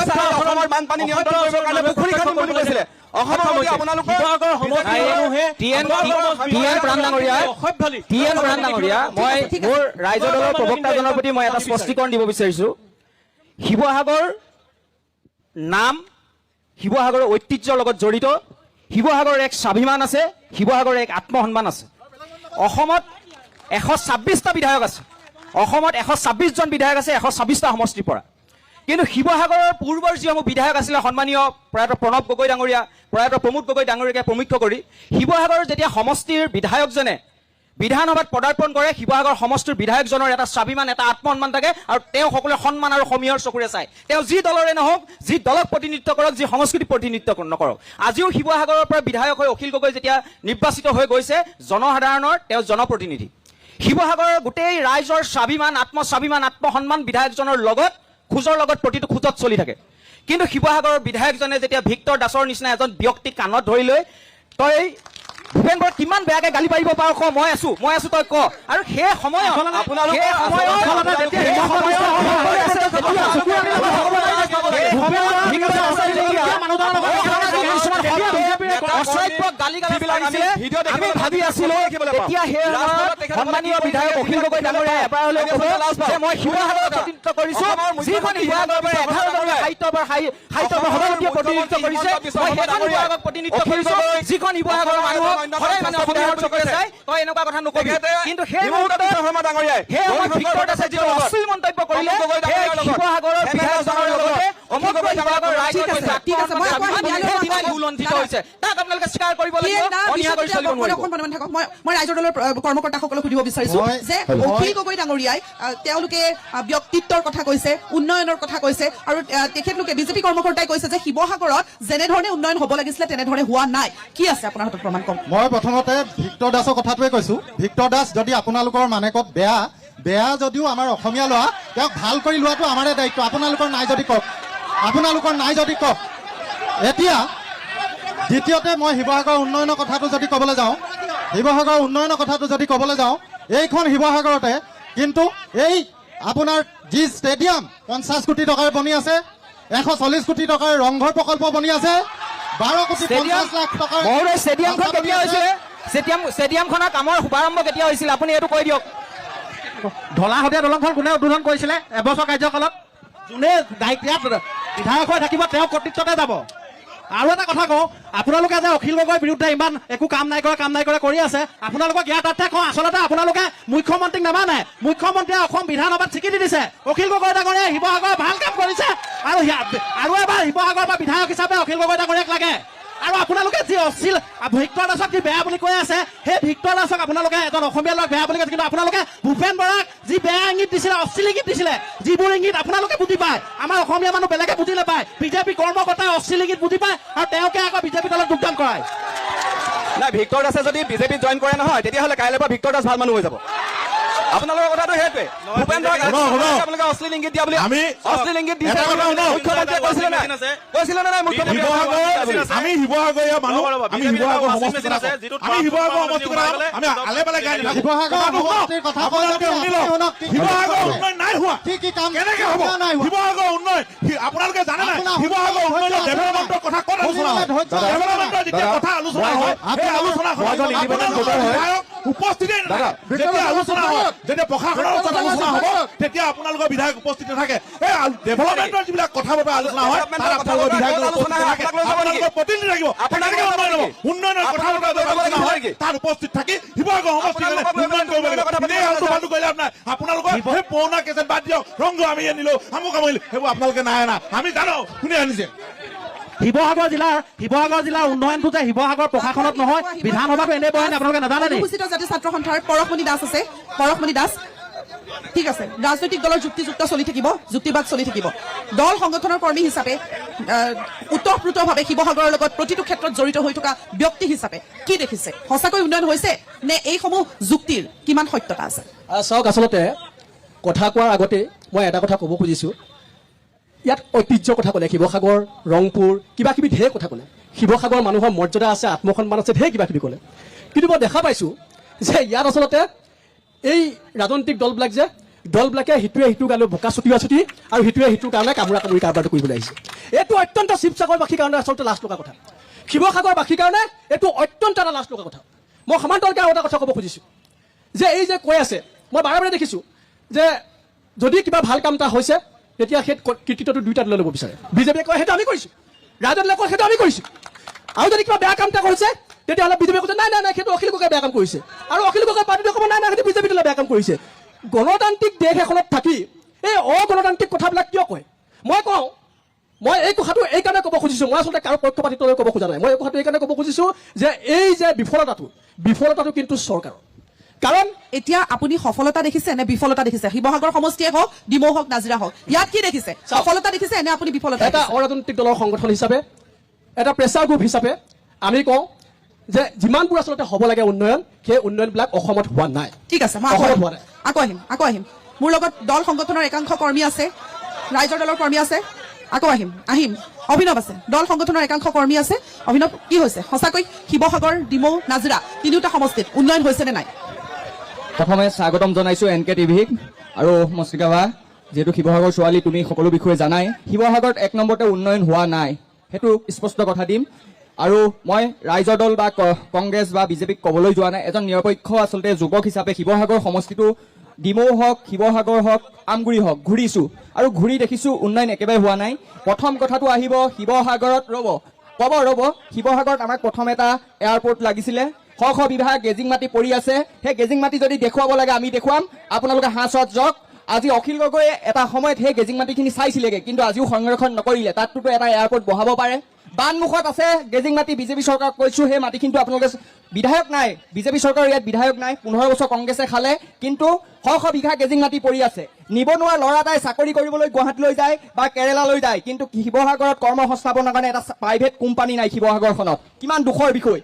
শ্বাহ অসমৰ বানপানী নিয়ন্ত্ৰণ কৰিবৰ কাৰণে পুখুৰী খান্দিম বুলি কৈছিলে মই মোৰ ৰাইজৰ দলৰ প্ৰবক্তাজনৰ প্ৰতি মই এটা স্পষ্টীকৰণ দিব বিচাৰিছো শিৱসাগৰ নাম শিৱসাগৰৰ ঐতিহ্যৰ লগত জড়িত শিৱসাগৰৰ এক স্বাভিমান আছে শিৱসাগৰৰ এক আত্মসন্মান আছে অসমত 126টা বিধায়ক আছে অসমত 126 জন বিধায়ক আছে 126টা সমষ্টিৰ পৰা কিন্তু শিৱসাগৰৰ পূৰ্বৰ যিসমূহ বিধায়ক আছিলে সন্মানীয় প্ৰয়াত প্ৰণৱ গগৈ ডাঙৰীয়া প্ৰয়াত প্ৰমোদ গগৈ ডাঙৰীয়াকে প্ৰমুখ্য কৰি শিৱসাগৰৰ যেতিয়া সমষ্টিৰ বিধায়কজনে বিধানসভাত পদাৰ্পণ কৰে শিৱসাগৰ সমষ্টিৰ বিধায়কজনৰ এটা স্বাভিমান এটা আত্মসন্মান থাকে আৰু তেওঁ সকলোৱে সন্মান আৰু সমীহৰ চকুৰে চায় তেওঁ যি দলৰে নহওক যি দলক প্ৰতিনিধিত্ব কৰক যি সংস্কৃতি প্ৰতিনিধিত্ব নকৰক আজিও শিৱসাগৰৰ পৰা বিধায়ক হৈ অখিল গগৈ যেতিয়া নিৰ্বাচিত হৈ গৈছে জনসাধাৰণৰ তেওঁ জনপ্ৰতিনিধি শিৱসাগৰৰ গোটেই ৰাইজৰ স্বাভিমান আত্মসন্মান বিধায়কজনৰ লগত খোজৰ লগত প্ৰতিটো খোজত চলি থাকে কিন্তু শিৱসাগৰৰ বিধায়কজনে যেতিয়া ভিক্টৰ দাসৰ নিচিনা এজন ব্যক্তি কাণত ধৰি লৈ তই ভূপেন বৰাক কিমান বেয়াকে গালি পাৰিব পাৰ ক মই আছো তই ক আৰু সেই সময়ত আমি ভাবি আছিলো তেতিয়া সেই সন্মানীয় বিধায়ক অখিল গগৈ ডাঙৰীয়াই এবাৰ হ'লেও ক'ব যে মই শিৱসাগৰৰ প্ৰতিনিধিত্ব কৰিছো যিখন শিৱসাগৰৰ পৰা 11 সাহিত্যৰ সভাপতিয়ে প্ৰতিনিধিত্ব কৰিছে মই সেইখন বিভাগক প্ৰতিনিধিত্ব কৰিছো যিখন শিৱসাগৰৰ মানুহক সদায় মানে অসমীয়াৰ চকুৰে চাই তই এনেকুৱা কথা নকবি কিন্তু সেই মুহূৰ্তত ভিক্টৰ দাসে যিটো অশ্লীল মন্তব্য কৰিলে শিৱসাগৰৰ বিধায়কজনৰ লগতে সমগ্ৰ শিৱসাগৰৰ ৰাইজৰ লুণ্ঠিত হৈছে তাক আপোনালোকে স্বীকাৰ কৰিব লাগিব অনিহা কৰি চলিব নোৱাৰিব মই ৰাইজৰ দলৰ কৰ্মকৰ্তাসকলক সুধিব বিচাৰিছো যে অখিল গগৈ ডাঙৰীয়াই তেওঁলোকে ব্যক্তিত্বৰ কথা কৈছে উন্নয়নৰ কথা কৈছে আৰু তেখেতলোকে বিজেপি কৰ্মকৰ্তাই কৈছে যে শিৱসাগৰত যেনেধৰণে উন্নয়ন হ'ব লাগিছিলে তেনেধৰণে হোৱা নাই কি আছে আপোনাৰ হাতত প্ৰমাণ কম মই প্ৰথমতে ভিক্টৰ দাসৰ কথাটোৱে কৈছো ভিক্টৰ দাস যদি আপোনালোকৰ মানেকত বেয়া যদিও আমাৰ অসমীয়া লোৱা তেওঁক ভাল কৰি লোৱাটো আমাৰে দায়িত্ব আপোনালোকৰ নাই যদি কওক এতিয়া দ্বিতীয়তে মই শিৱসাগৰ উন্নয়নৰ কথাটো যদি ক'বলৈ যাওঁ এইখন শিৱসাগৰতে কিন্তু এই আপোনাৰ যি ষ্টেডিয়াম 50 কোটি টকাৰ বনি আছে 140 কোটি টকাৰ ৰংঘৰ প্ৰকল্প বনি আছে 12 কোটি 50 লাখ টকাৰ ষ্টেডিয়ামখন কেতিয়া হৈছিলে ষ্টেডিয়ামখনৰ কামৰ শুভাৰম্ভ কেতিয়া হৈছিল আপুনি এইটো কৈ দিয়ক ঢলাশদিয়া দলংখন কোনে উদ্বোধন কৰিছিলে এবছৰ কাৰ্যকালত যোনে ইয়াত বিধায়ক হৈ থাকিব তেওঁ কৰ্তৃত্বতে যাব আৰু এটা কথা কওঁ আপোনালোকে যে অখিল গগৈৰ বিৰুদ্ধে ইমান একো কাম নাই কৰে কৰি আছে আপোনালোকক ইয়াৰ তাতে কওঁ আচলতে আপোনালোকে মুখ্যমন্ত্ৰীক নামানে মুখ্যমন্ত্ৰীয়ে অসম বিধানসভাত স্বীকৃতি দিছে অখিল গগৈ ডাঙৰীয়াই শিৱসাগৰ ভাল কাম কৰিছে আৰু এবাৰ শিৱসাগৰৰ পৰা বিধায়ক হিচাপে অখিল গগৈ ডাঙৰীয়াক লাগে আৰু আপোনালোকে যি অশ্লীল ভিক্টৰ দাসক যি বেয়া বুলি কৈ আছে সেই ভিক্টৰ দাসক আপোনালোকে এজন অসমীয়া ল'ৰাক বেয়া বুলি কৈছে কিন্তু আপোনালোকে ভূপেন বৰাক যি বেয়া ইংগিত দিছিলে অশ্লীল ইংগিত দিছিলে যিবোৰ ইংগিত আপোনালোকে বুজি পায় আমাৰ অসমীয়া মানুহ বেলেগে বুজি নাপায় বিজেপি কৰ্মকৰ্তাই অশ্লীল ইংগিত বুজি পায় আৰু তেওঁকে আকৌ বিজেপি দলত যোগদান কৰায় নাই ভিক্টৰ দাসে যদি বিজেপিত জইন কৰে নহয় তেতিয়াহ'লে কাইলৈৰ পৰা ভিক্টৰ দাস ভাল মানুহ হৈ যাব আপোনালোকৰ কথাটো সেইটোৱে ভূপেন বৰাক আপোনালোকে অশ্লীল ইংগিত দিয়া বুলি অশ্লীল ইংগিত দিছে মুখ্যমন্ত্ৰীয়ে কৈছিলে নে নাই মুখ্যমন্ত্ৰীয়ে আমি শিৱসাগৰীয়া মানুহ আমি শিৱসাগৰ সমষ্টি আমি আলে পালে গাই আপোনালোকে শিৱসাগৰ উন্নয়ন নাই হোৱা কেনেকে হ'ব শিৱসাগৰ উন্নয়ন আপোনালোকে জানে নাই শিৱসাগৰ উন্নয়নৰ ডেভেলপমেণ্টৰ কথা ক'ত আলোচনা হয় ডেভেলপমেণ্টৰ যেতিয়া কথা আলোচনা হয় সেই আলোচনা উপস্থিতি যেতিয়া আলোচনা হয় যেতিয়া প্ৰশাসনৰ কথা আলোচনা হ'ব তেতিয়া আপোনালোকৰ বিধায়ক উপস্থিত নাথাকে এই ডেভেলপমেণ্টৰ যিবিলাক কথা বতৰা আলোচনা হয় তাত আপোনালোকৰ বিধায়ক আপোনালোকৰ প্ৰতিনিধি থাকিব উন্নয়নৰ কথা বতৰা হয় তাত উপস্থিত থাকি শিৱসাগৰ সমষ্টি উন্নয়ন কৰিব লাগিব আপোনালোকৰ সেই পুৰণা কেছেট বাদ দিয়ক ৰংগ আমি আনিলো আমুক আনিলো সেইবোৰ আপোনালোকে নাই আনা আমি জানো কোনে আনিছে শিৱসাগৰ জিলাৰ উন্নয়নটো যে শিৱসাগৰ প্ৰশাসনত নহয় বিধানসভাটো এনে বহে আপোনালোকে নাজানে নেকি অনুসূচিত জাতি ছাত্ৰ সন্থাৰ পৰশমণি দাস আছে পৰশমণি দাস ঠিক আছে ৰাজনৈতিক দলৰ যুক্তিযুক্ত চলি থাকিব যুক্তিবাদ চলি থাকিব দল সংগঠনৰ কৰ্মী হিচাপে উত্তৰপ্ৰোতভাৱে শিৱসাগৰৰ লগত প্ৰতিটো ক্ষেত্ৰত জড়িত হৈ থকা ব্যক্তি হিচাপে কি দেখিছে সঁচাকৈ উন্নয়ন হৈছে নে এইসমূহ যুক্তিৰ কিমান সত্যতা আছে চাওক আচলতে কথা কোৱাৰ আগতে মই এটা কথা ক'ব খুজিছোঁ ইয়াত ঐতিহ্যৰ কথা ক'লে শিৱসাগৰ ৰংপুৰ কিবা কিবি ঢেৰ কথা ক'লে শিৱসাগৰ মানুহৰ মৰ্যাদা আছে আত্মসন্মান আছে ঢেৰ কিবা কিবি ক'লে কিন্তু মই দেখা পাইছোঁ যে ইয়াত আচলতে এই ৰাজনৈতিক দলবিলাকে সিটোৱে গালৈ বোকা ছুটি আৰু সিটোৱে সিটোৰ কাৰণে কামোৰা কামুৰি কাৰবাৰটো কৰিবলৈ আহিছে এইটো অত্যন্ত শিৱসাগৰবাসীৰ কাৰণে আচলতে লাজ লগা কথা শিৱসাগৰবাসীৰ কাৰণে এইটো অত্যন্ত এটা লাজ লগা কথা মই সমান্তৰালকৈ আৰু এটা কথা ক'ব খুজিছোঁ যে এই যে কৈ আছে মই বাৰে বাৰে দেখিছোঁ যে যদি কিবা ভাল কাম এটা হৈছে তেতিয়া সেই কৃতিত্বটো দুইটাত লৈ ল'ব বিচাৰে বিজেপিয়ে কয় সেইটো আমি কৰিছোঁ ৰাইজৰ দলে কয় সেইটো আমি কৰিছোঁ আৰু যদি কিবা বেয়া কাম এটা কৰিছে তেতিয়াহ'লে বিজেপিয়ে কৈছে নাই সেইটো অখিল গগৈয়ে বেয়া কাম কৰিছে আৰু অখিল গগৈ পাৰ্টিটোৱে ক'ব নাই সেইটো বিজেপি দলে বেয়া কাম কৰিছে গণতান্ত্ৰিক দেশ এখনত থাকি এই অগণতান্ত্ৰিক কথাবিলাক কিয় কয় মই এই কথাটো এইকাৰণে ক'ব খুজিছোঁ মই আচলতে কাৰো পক্ষপাতিত্বলৈ ক'ব খোজা নাই মই এই কথাটো এইকাৰণে ক'ব খুজিছোঁ যে এই যে বিফলতাটো কিন্তু চৰকাৰৰ কাৰণ এতিয়া আপুনি সফলতা দেখিছে নে বিফলতা দেখিছে শিৱসাগৰ সমষ্টিয়ে হওক ডিমৌ হওক নাজিৰা হওক ইয়াত কি দেখিছে সফলতা দেখিছে নে আপুনি বিফলতা এটা অৰাজনৈতিক দলৰ সংগঠন হিচাপে এটা প্ৰেছাৰ গ্ৰুপ হিচাপে আমি কওঁ যে যিমানবোৰ আচলতে হ'ব লাগে উন্নয়ন সেই উন্নয়নবিলাক অসমত হোৱা নাই ঠিক আছে মই আকৌ আহিম মোৰ লগত দল সংগঠনৰ একাংশ কৰ্মী আছে ৰাইজৰ দলৰ কৰ্মী আছে আকৌ আহিম অভিনৱ আছে দল সংগঠনৰ একাংশ কৰ্মী আছে অভিনৱ কি হৈছে সঁচাকৈ শিৱসাগৰ ডিমৌ নাজিৰা তিনিওটা সমষ্টিত উন্নয়ন হৈছে নে নাই প্ৰথমে স্বাগতম জনাইছোঁ NK টিভিক আৰু মস্তিকা বা যিহেতু শিৱসাগৰ ছোৱালী তুমি সকলো বিষয়ে জানাই শিৱসাগৰত 1 নম্বৰতে উন্নয়ন হোৱা নাই সেইটো স্পষ্ট কথা দিম আৰু মই ৰাইজৰ দল বা কংগ্ৰেছ বা বিজেপিক ক'বলৈ যোৱা নাই এজন নিৰপেক্ষ আচলতে যুৱক হিচাপে শিৱসাগৰ সমষ্টিটো ডিমৌ হওক শিৱসাগৰ হওক আমগুৰি হওক ঘূৰিছোঁ আৰু ঘূৰি দেখিছোঁ উন্নয়ন একেবাৰে হোৱা নাই প্ৰথম কথাটো আহিব শিৱসাগৰত ৰ'ব শিৱসাগৰত আমাক প্ৰথম এটা এয়াৰপৰ্ট লাগিছিলে শ বিভাগ গেজিং মাটি পৰি আছে সেই গেজিং মাটি যদি দেখুৱাব লাগে আমি দেখুৱাম আপোনালোকে হাঁচত যাওক আজি অখিল গগৈয়ে এটা সময়ত সেই গেজিং মাটিখিনি চাইছিলেগৈ কিন্তু আজিও সংৰক্ষণ নকৰিলে তাততো এটা এয়াৰপৰ্ট বহাব পাৰে বানমুখত আছে গেজিং মাটি বিজেপি চৰকাৰক কৈছোঁ সেই মাটিখিনিতো আপোনালোকে বিধায়ক নাই বিজেপি চৰকাৰৰ ইয়াত বিধায়ক নাই 15 বছৰ কংগ্ৰেছে খালে কিন্তু শ বিঘা গেজিং মাটি পৰি আছে নিবনুৱা ল'ৰা এটাই চাকৰি কৰিবলৈ গুৱাহাটীলৈ যায় বা কেৰেলালৈ যায় কিন্তু শিৱসাগৰত কৰ্মসংস্থাপনৰ কাৰণে এটা প্ৰাইভেট কোম্পানী নাই শিৱসাগৰখনত কিমান দুখৰ বিষয়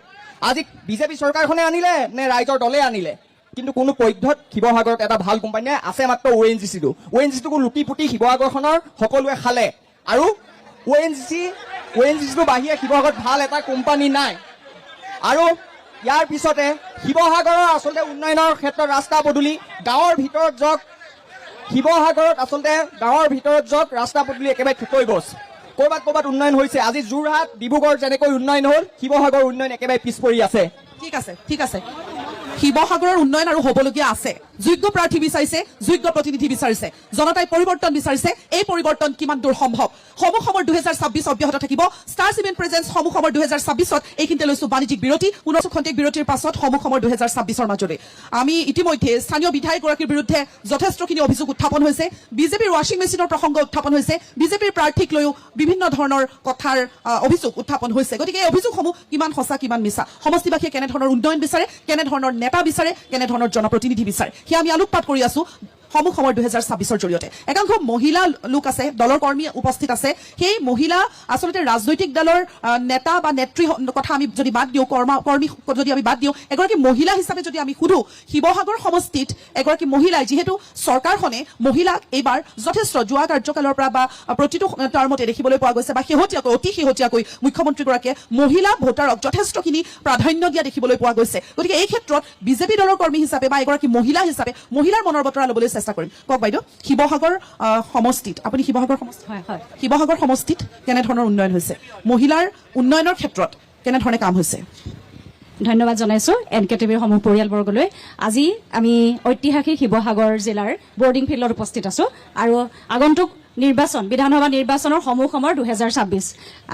আজি বিজেপি চৰকাৰখনে আনিলে নে ৰাইজৰ দলে আনিলে কিন্তু কোনো পধ্যত শিৱসাগৰত এটা ভাল কোম্পানী নাই আছে মাত্ৰ ONGCটো লুটি পুটি শিৱসাগৰখনৰ সকলোৱে খালে আৰু ONGCটো বাহিৰে শিৱসাগৰত ভাল এটা কোম্পানী নাই আৰু ইয়াৰ পিছতে শিৱসাগৰৰ আচলতে উন্নয়নৰ ক্ষেত্ৰত ৰাস্তা পদূলি গাঁৱৰ ভিতৰত যাওক শিৱসাগৰত আচলতে গাঁৱৰ ভিতৰত যাওক ৰাস্তা পদূলি একেবাৰে থুকৈ গছ ক'ৰবাত উন্নয়ন হৈছে আজি যোৰহাট ডিব্ৰুগড় যেনেকৈ উন্নয়ন হ'ল শিৱসাগৰৰ উন্নয়ন একেবাৰে পিছ পৰি আছে ঠিক আছে শিৱসাগৰৰ উন্নয়ন আৰু হ'বলগীয়া আছে যোগ্য প্ৰাৰ্থী বিচাৰিছে যোগ্য প্ৰতিনিধি বিচাৰিছে জনতাই পৰিৱৰ্তন বিচাৰিছে এই পৰিৱৰ্তন কিমান দূৰ সম্ভৱ সমূহ সময় 2026 অব্যাহত থাকিব ষ্টাৰ চিমেণ্ট প্ৰেজেন্স সমূহ সময় 2026ত এইখিনিতে লৈছো বাণিজ্যিক বিৰতি 19 খন্তেক বিৰতিৰ পাছত সমূহ সময় 2026ৰ মাজতে আমি ইতিমধ্যে স্থানীয় বিধায়কগৰাকীৰ বিৰুদ্ধে যথেষ্টখিনি অভিযোগ উত্থাপন হৈছে বিজেপিৰ ৱাশ্বিং মেচিনৰ প্ৰসংগ উত্থাপন হৈছে বিজেপিৰ প্ৰাৰ্থীক লৈও বিভিন্ন ধৰণৰ কথাৰ অভিযোগ উত্থাপন হৈছে গতিকে এই অভিযোগসমূহ কিমান সঁচা কিমান মিছা সমষ্টিবাসীয়ে কেনে ধৰণৰ উন্নয়ন বিচাৰে কেনে ধৰণৰ নেতা বিচাৰে কেনে ধৰণৰ জনপ্ৰতিনিধি বিচাৰে সেয়া আমি আলোকপাত কৰি আছো সমূহ সময় 2026ৰ জৰিয়তে একাংশ মহিলা লোক আছে দলৰ কৰ্মী উপস্থিত আছে সেই মহিলা আচলতে ৰাজনৈতিক দলৰ নেতা বা নেত্ৰী কথা আমি যদি বাদ দিওঁ কৰ্মী যদি আমি বাদ দিওঁ এগৰাকী মহিলা হিচাপে যদি আমি সুধো শিৱসাগৰ সমষ্টিত এগৰাকী মহিলাই যিহেতু চৰকাৰখনে মহিলাক এইবাৰ যথেষ্ট যোৱা কাৰ্যকালৰ পৰা বা প্ৰতিটো টাৰ্মতে দেখিবলৈ পোৱা গৈছে বা অতি শেহতীয়াকৈ মুখ্যমন্ত্ৰীগৰাকীয়ে মহিলা ভোটাৰক যথেষ্টখিনি প্ৰাধান্য দিয়া দেখিবলৈ পোৱা গৈছে গতিকে এই ক্ষেত্ৰত বিজেপি দলৰ কৰ্মী হিচাপে বা এগৰাকী মহিলা হিচাপে মহিলাৰ মনৰ বতৰা ল'বলৈ চেষ্টা কৰিম কওক বাইদেউ শিৱসাগৰ সমষ্টিত আপুনি শিৱসাগৰ সমষ্টিত কেনে ধৰণৰ উন্নয়ন হৈছে মহিলাৰ উন্নয়নৰ ক্ষেত্ৰত কেনে ধৰণে কাম হৈছে ধন্যবাদ জনাইছো NKTVৰ সমূহ পৰিয়ালবৰ্গলৈ আজি আমি ঐতিহাসিক শিৱসাগৰ জিলাৰ বৰ্ডিং ফিল্ডত উপস্থিত আছো আৰু আগন্তুক নিৰ্বাচন বিধানসভা নিৰ্বাচনৰ সমূহ সময় 2026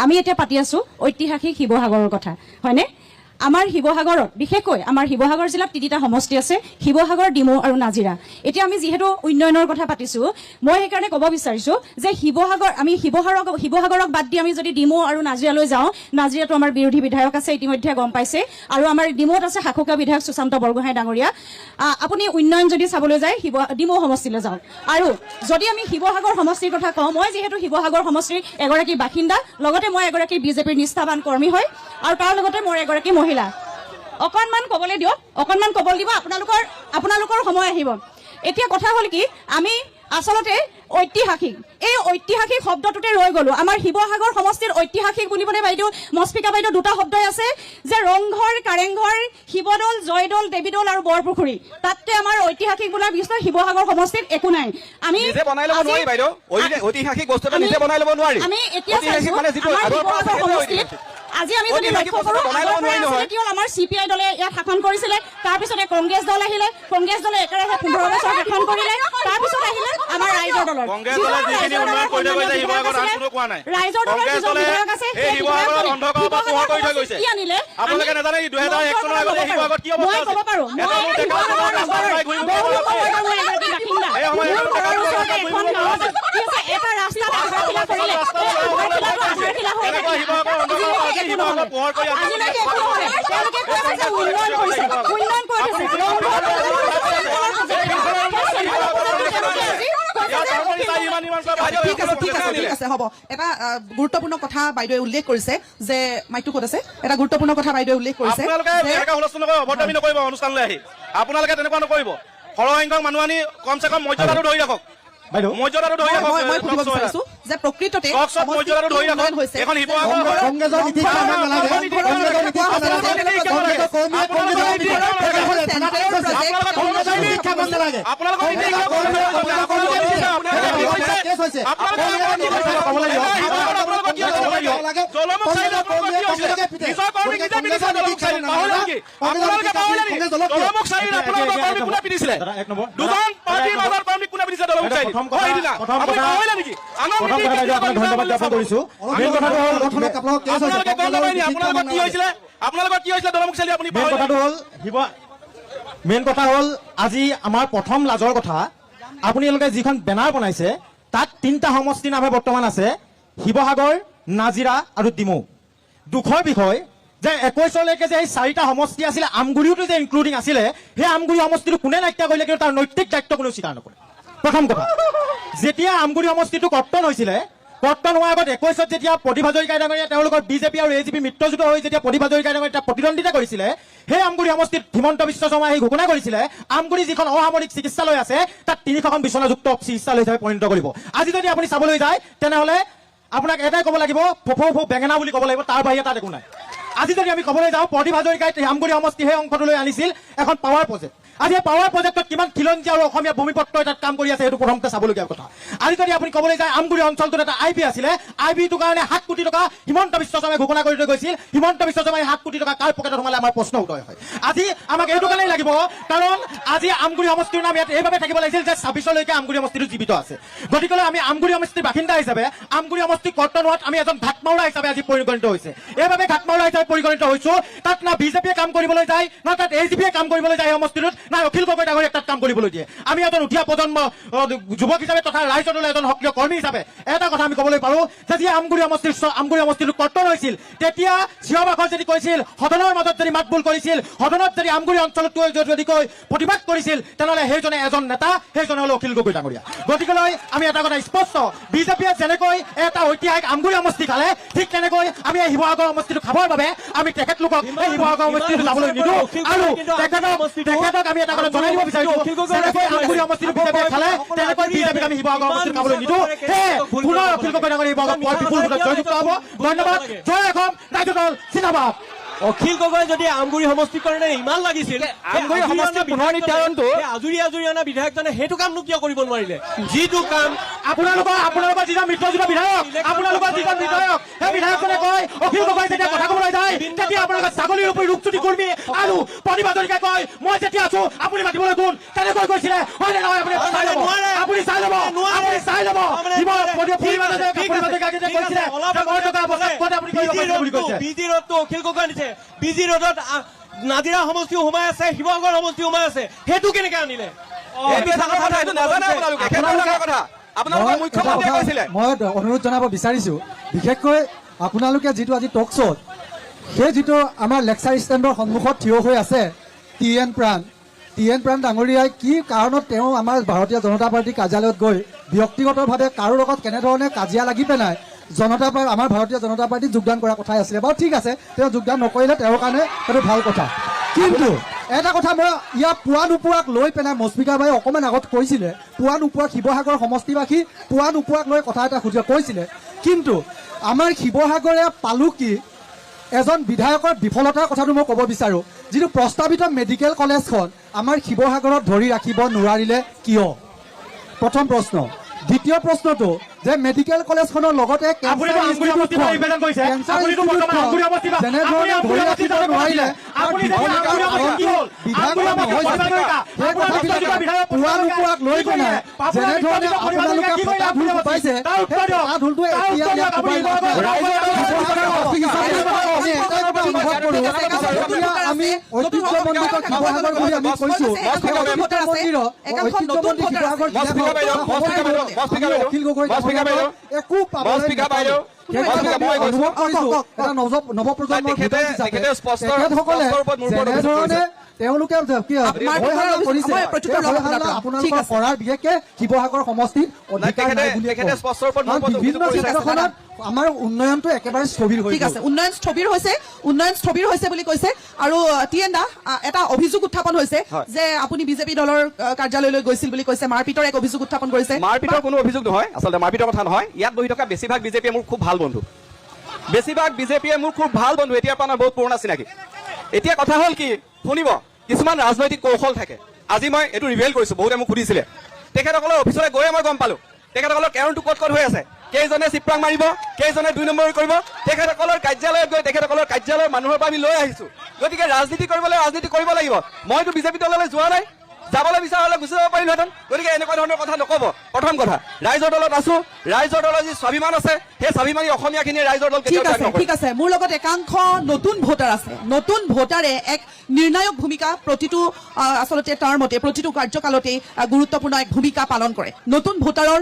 আমি এতিয়া পাতি আছো ঐতিহাসিক শিৱসাগৰৰ কথা হয়নে আমাৰ শিৱসাগৰত বিশেষকৈ আমাৰ শিৱসাগৰ জিলাত তিনিটা সমষ্টি আছে শিৱসাগৰ ডিমৌ আৰু নাজিৰা এতিয়া আমি যিহেতু উন্নয়নৰ কথা পাতিছো মই সেইকাৰণে ক'ব বিচাৰিছো যে আমি শিৱসাগৰক বাদ দি আমি যদি ডিমৌ আৰু নাজিৰালৈ যাওঁ নাজিৰাটো আমাৰ বিৰোধী বিধায়ক আছে ইতিমধ্যে গম পাইছে আৰু আমাৰ ডিমৌত আছে শাসকা বিধায়ক সুশান্ত বৰগোহাঁই ডাঙৰীয়া আপুনি উন্নয়ন যদি চাবলৈ যায় ডিমৌ সমষ্টিলৈ যাওক আৰু যদি আমি শিৱসাগৰ সমষ্টিৰ কথা কওঁ মই যিহেতু শিৱসাগৰ সমষ্টিৰ এগৰাকী বাসিন্দা লগতে মই এগৰাকী বিজেপিৰ নিষ্ঠাবান কৰ্মী হয় আৰু তাৰ লগতে মোৰ এগৰাকী মহিলা অকণমান ক'বলৈ দিয়ক অকণমান ক'বলৈ দিব আপোনালোকৰ সময় আহিব এতিয়া কথা হ'ল কি আমি আচলতে ঐতিহাসিক শব্দটোতে ৰৈ গলো আমাৰ শিৱসাগৰ সমষ্টিৰ ঐতিহাসিক বুলিবলৈ বাইদেউ মস্পিকা বাইদেউ দুটা শব্দই আছে যে ৰংঘৰ কাৰেংঘৰ শিৱদৌল জয়দৌল দেৱীদৌল আৰু বৰপুখুৰী তাতে আমাৰ ঐতিহাসিক বোলাৰ বিষয়ে শিৱসাগৰ সমষ্টিত একো নাই আমি নিজে বনাই ল'ব নোৱাৰি বাইদেউ ঐতিহাসিক বস্তুটো নিজে বনাই ল'ব নোৱাৰি আমি এতিয়া আজি আমি যদি লক্ষ্য কৰো আমাৰ CPI দলে ইয়াত শাসন কৰিছিলে তাৰপিছতে কংগ্ৰেছ দল আহিলে কংগ্ৰেছ দলে একেৰাহে 15 বছৰ শাসন কৰিলে তাৰপিছত আহিলে আমাৰ ৰাইজৰ দলৰ ৰাইজৰ দলৰ যিজন বিধায়ক আছে সেই বিধায়কজনে কি আনিলে আপোনালোকে নাজানে 2001 চনৰ আগতে শিৱসাগৰত কি অৱস্থা আছিল মই ক'ব পাৰো এটা ৰাস্তা আধাৰশিলা কৰিলে আধাৰশিলা হৈ হ'ব এটা গুৰুত্বপূৰ্ণ কথা বাইদেৱে উল্লেখ কৰিছে যে মাইকটো ক'ত আছে এটা গুৰুত্বপূৰ্ণ কথা বাইদেৱে উল্লেখ কৰিছে অনুষ্ঠানলৈ আহি আপোনালোকে তেনেকুৱা নকৰিব সৰহসংখ্যক মানুহ আনি কমচে কম মৰ্যাদাটো ধৰি ৰাখক মৰ্যাদাটো ধৰি ৰাখক মই সুধিব বিচাৰিছো যে প্ৰকৃততে মৰ্যাদাটো ধৰি ৰাখক এখন কংগ্ৰেছৰ নীতি মেইন কথা হ'ল আজি আমাৰ প্ৰথম লাজৰ কথা আপোনালোকে যিখন বেনাৰ বনাইছে তাত 3টা সমষ্টিৰ নামে বৰ্তমান আছে শিৱসাগৰ নাজিৰা আৰু ডিমৌ দুখৰ বিষয় যে 21লৈকে যে এই 4টা সমষ্টি আছিলে, আমগুৰিওতো যে ইনক্লুডিং আছিলে, সেই আমগুৰি সমষ্টিটো কোনে নাইকিয়া কৰিলে, কিন্তু তাৰ নৈতিক দায়িত্ব কোনেও স্বীকাৰ নকৰে। প্ৰথম কথা, যেতিয়া আমগুৰি সমষ্টিটো কৰ্তন হৈছিলে, কৰ্তন হোৱাৰ আগত 21ত যেতিয়া প্ৰতিভা হাজৰিকা ডাঙৰীয়া তেওঁলোকৰ বিজেপি আৰু এজিপি মিত্ৰজোঁট হৈ যেতিয়া প্ৰতিভা হাজৰিকা ডাঙৰীয়া প্ৰতিদ্বন্দ্বিতা কৰিছিলে, সেই আমগুৰি সমষ্টিত হিমন্ত বিশ্ব শৰ্মাই সেই ঘোষণা কৰিছিলে আমগুৰি যিখন অসামৰিক চিকিৎসালয় আছে তাত 300খন বিচনাযুক্ত চিকিৎসালয় হিচাপে পৰিণত কৰিব। আজি যদি আপুনি চাবলৈ যায় তেনেহ'লে আপোনাক এটাই ক'ব লাগিব, ফফৌ বেঙেনা বুলি ক'ব লাগিব, তাৰ বাহিৰে তাত একো নাই। আজি যদি আমি ক'বলৈ যাওঁ, প্ৰতিভা হাজৰিকাই আমগুৰি সমষ্টি সেই অংশটোলৈ আনিছিল এখন পাৱাৰ প্ৰজেক্ট। আজি এই পাৱাৰ প্ৰজেক্টত কিমান খিলঞ্জীয়া আৰু অসমীয়া ভূমিপত্ৰই তাত কাম কৰি আছে, সেইটো প্ৰথমতে চাবলগীয়া কথা। আজি যদি আপুনি ক'বলৈ যায়, আমগুৰি অঞ্চলটোত এটা আই বি আছিলে, আই বিটোৰ কাৰণে 7 কোটি টকা হিমন্ত বিশ্ব শৰ্মাই ঘোষণা কৰি থৈ গৈছিল। হিমন্ত বিশ্ব শৰ্মাই 7 কোটি টকা কাৰ পকেটত সোমালে আমাৰ প্ৰশ্ন উদয় হয়। আজি আমাক এইটো কাৰণেই লাগিব, কাৰণ আজি আমগুৰি সমষ্টিৰ নাম ইয়াত এইবাবে থাকিব লাগিছিল যে 26লৈকে আমগুৰি সমষ্টিটো জীৱিত আছে। গতিকে আমি আমগুৰি সমষ্টিৰ বাসিন্দা হিচাপে আমগুৰি সমষ্টি কৰ্তন হোৱাত আমি এজন ঘাটমাউৰা হিচাপে আজি পৰিগণিত হৈছে। এইবাবে ঘাটমাউৰা হিচাপে পৰিগণিত হৈছো, তাত না বিজেপিয়ে কাম কৰিবলৈ যায়, না তাত এজিপিয়ে কাম কৰিবলৈ যায় সমষ্টিটোত, না অখিল গগৈ ডাঙৰীয়াক তাত কাম কৰিবলৈ দিয়ে। আমি এজন উঠীয়া প্ৰজন্ম যুৱক হিচাপে তথা ৰাইজৰ দলৰ এজন সক্ৰিয় কৰ্মী হিচাপে এটা কথা আমি ক'বলৈ পাৰো, যেতিয়া আমগুৰি সমষ্টিটো কৰ্তন হৈছিল, তেতিয়া চিঞৰ-বাখৰ যদি কৰিছিল, সদনৰ মাজত যদি মাতবোল কৰিছিল, সদনত যদি আমগুৰি অঞ্চলত যদি প্ৰতিবাদ কৰিছিল, তেনেহ'লে সেইজনে এজন নেতা, সেইজনে হ'ল অখিল গগৈ ডাঙৰীয়া। গতিকেলৈ আমি এটা কথা স্পষ্ট, বিজেপিয়ে যেনেকৈ এটা ঐতিহাসিক আমগুৰি সমষ্টি খালে, ঠিক তেনেকৈ আমি এই শিৱসাগৰ সমষ্টিটো খাবৰ বাবে আমি তেখেতলোকক এই শিৱসাগৰ সমষ্টিটো যাবলৈ নিদিওঁ। আৰু তেখেতক আমি এটা কথা জনাই দিব বিচাৰিছো, যেনেকৈ আমগুৰি সমষ্টিটো বিজেপিয়ে খালে, তেনেকৈ বিজেপিক আমি শিৱসাগৰ সমষ্টিটো খাবলৈ নিদিওঁ। সেয়ে পুনৰ অখিল গগৈ ডাঙৰীয়া শিৱসাগৰ বিপুল ভোটত জয়যুক্ত হ'ব। ধন্যবাদ। জয় অসম, ৰাইজৰ দল জিন্দাবাদ। অখিল গগৈ যদি আমগুৰি সমষ্টিৰ কাৰণে ইমান লাগিছিল, আমগুৰি সমষ্টিৰ পুনৰ নিৰ্ধাৰণটো আজৰি অনা বিধায়কজনে সেইটো কামনো কিয় কৰিব নোৱাৰিলে? যিটো কাম আপোনালোকৰ যিজন মিত্ৰজোঁটৰ বিধায়ক, আপোনালোকৰ যিজন বিধায়ক, সেই বিধায়কজনে কয় অখিল গগৈ যেতিয়া কথা ক'বলৈ যায়, তেতিয়া আপোনালোকে ছাগলীৰ উপৰি ৰূপচুটি কৰ্মী আৰু প্ৰতিভা হাজৰিকাই কয় মই যেতিয়া আছো আপুনি মাতিবলৈ কোন, তেনেকৈ কৈছিলে। হয় নে নহয়? আপুনি চাই ল'ব, আপুনি চাই ল'ব। বিজি ৰোডটো অখিল গগৈ আনিছে, বিজি ৰোডত নাজিৰা সমষ্টিও সোমাই আছে, শিৱসাগৰ সমষ্টিও সোমাই আছে, সেইটো কেনেকে আনিলে? মই অনুৰোধ জনাব বিচাৰিছো, বিশেষকৈ আপোনালোকে যিটো আজি টক শ্ব'ত, সেই যিটো আমাৰ লেকচাৰ ষ্টেণ্ডৰ সন্মুখত থিয় হৈ আছে টি এন প্ৰাণ ডাঙৰীয়াই কি কাৰণত তেওঁ আমাৰ ভাৰতীয় জনতা পাৰ্টীৰ কাৰ্যালয়ত গৈ ব্যক্তিগতভাৱে কাৰো লগত কেনেধৰণে কাজিয়া লাগি পেলাই আমাৰ ভাৰতীয় জনতা পাৰ্টীত যোগদান কৰাৰ কথাই আছিলে। বাৰু ঠিক আছে, তেওঁ যোগদান নকৰিলে তেওঁৰ কাৰণে সেইটো ভাল কথা। কিন্তু এটা কথা মই ইয়াত পোৱা নোপোৱাক লৈ পেলাই মস্মিকা বাই অকণমান আগত কৈছিলে, পোৱা নোপোৱাক শিৱসাগৰ সমষ্টিবাসী পোৱা নোপোৱাক লৈ কথা এটা কৈছিলে। কিন্তু আমাৰ শিৱসাগৰে পালো কি এজন বিধায়কৰ বিফলতাৰ কথাটো মই ক'ব বিচাৰোঁ। যিটো প্ৰস্তাৱিত মেডিকেল কলেজখন আমাৰ শিৱসাগৰত ধৰি ৰাখিব নোৱাৰিলে কিয়? প্ৰথম প্ৰশ্ন। দ্বিতীয় প্ৰশ্নটো যে মেডিকেল কলেজখনৰ লগতে যেনেধৰণে ধৰি ৰাখিব নোৱাৰিলে পোৱা নোপোৱাক লৈ পেলাই যেনেধৰণে আপোনালোকে ফটা ভুল পাইছে, ভুলটো আমি ঐতিহ্যমণ্ডিত শিৱসাগৰ বুলি আমি কৈছো। অখিল গগৈ একো পাবলৈ নৱপ্ৰজন্মৰ যেনেধৰণে তেওঁলোকে আপোনালোকৰ কৰাৰ বিশেষকে শিৱসাগৰ সমষ্টিত বিভিন্ন ক্ষেত্ৰখনত আমাৰ উন্নয়নটো একেবাৰে স্থবিৰ হৈ আছে। উন্নয়ন স্থবিৰ হৈছে বুলি কৈছে। আৰু টি এন দা, এটা অভিযোগ উত্থাপন হৈছে যে আপুনি বিজেপি দলৰ কাৰ্যালয়লৈ গৈছিল বুলি কৈছে, মাৰপিটৰ এক অভিযোগ উত্থাপন কৰিছে। মাৰপিটৰ কোনো অভিযোগ নহয়, আচলতে মাৰপিটৰ কথা নহয়। ইয়াত বহি থকা বেছিভাগ বিজেপিয়ে মোৰ খুব ভাল বন্ধু, এতিয়াৰ পৰা বহুত পুৰণা চিনাকি। এতিয়া কথা হ'ল কি, শুনিব, কিছুমান ৰাজনৈতিক কৌশল থাকে। আজি মই এইটো ৰিভেল কৰিছো, বহুতে মোক সুধিছিলে। তেখেতসকলৰ অফিচলৈ গৈয়ে মই গম পালো তেখেতসকলৰ কেৰণটো ক'ত হৈ আছে, কেইজনে চিপৰাং মাৰিব, কেইজনে 2 নম্বৰ কৰিব। তেখেতসকলৰ কাৰ্যালয়ত গৈ তেখেতসকলৰ কাৰ্যালয়ৰ মানুহৰ পৰা আমি লৈ আহিছো। গতিকে ৰাজনীতি কৰিবলৈ ৰাজনীতি কৰিব লাগিব। মইতো বিজেপি দললৈ যোৱা নাই, যাবলৈ বিচৰা হ'লে গুচি যাব পাৰিলোহেঁতেন। গতিকে এনেকুৱা ধৰণৰ কথা নক'ব। প্ৰথম কথা, ৰাইজৰ দলত আছো, ৰাইজৰ দলৰ যি স্বাভিমান আছে, সেই স্বাভিমানী অসমীয়াখিনিয়ে ৰাইজৰ দল ঠিক আছে। মোৰ লগত একাংশ নতুন ভোটাৰ আছে। নতুন ভোটাৰে এক নিৰ্ণায়ক ভূমিকা প্ৰতিটো আচলতে টাৰ্মতে, প্ৰতিটো কাৰ্যকালতেই গুৰুত্বপূৰ্ণ এক ভূমিকা পালন কৰে। নতুন ভোটাৰৰ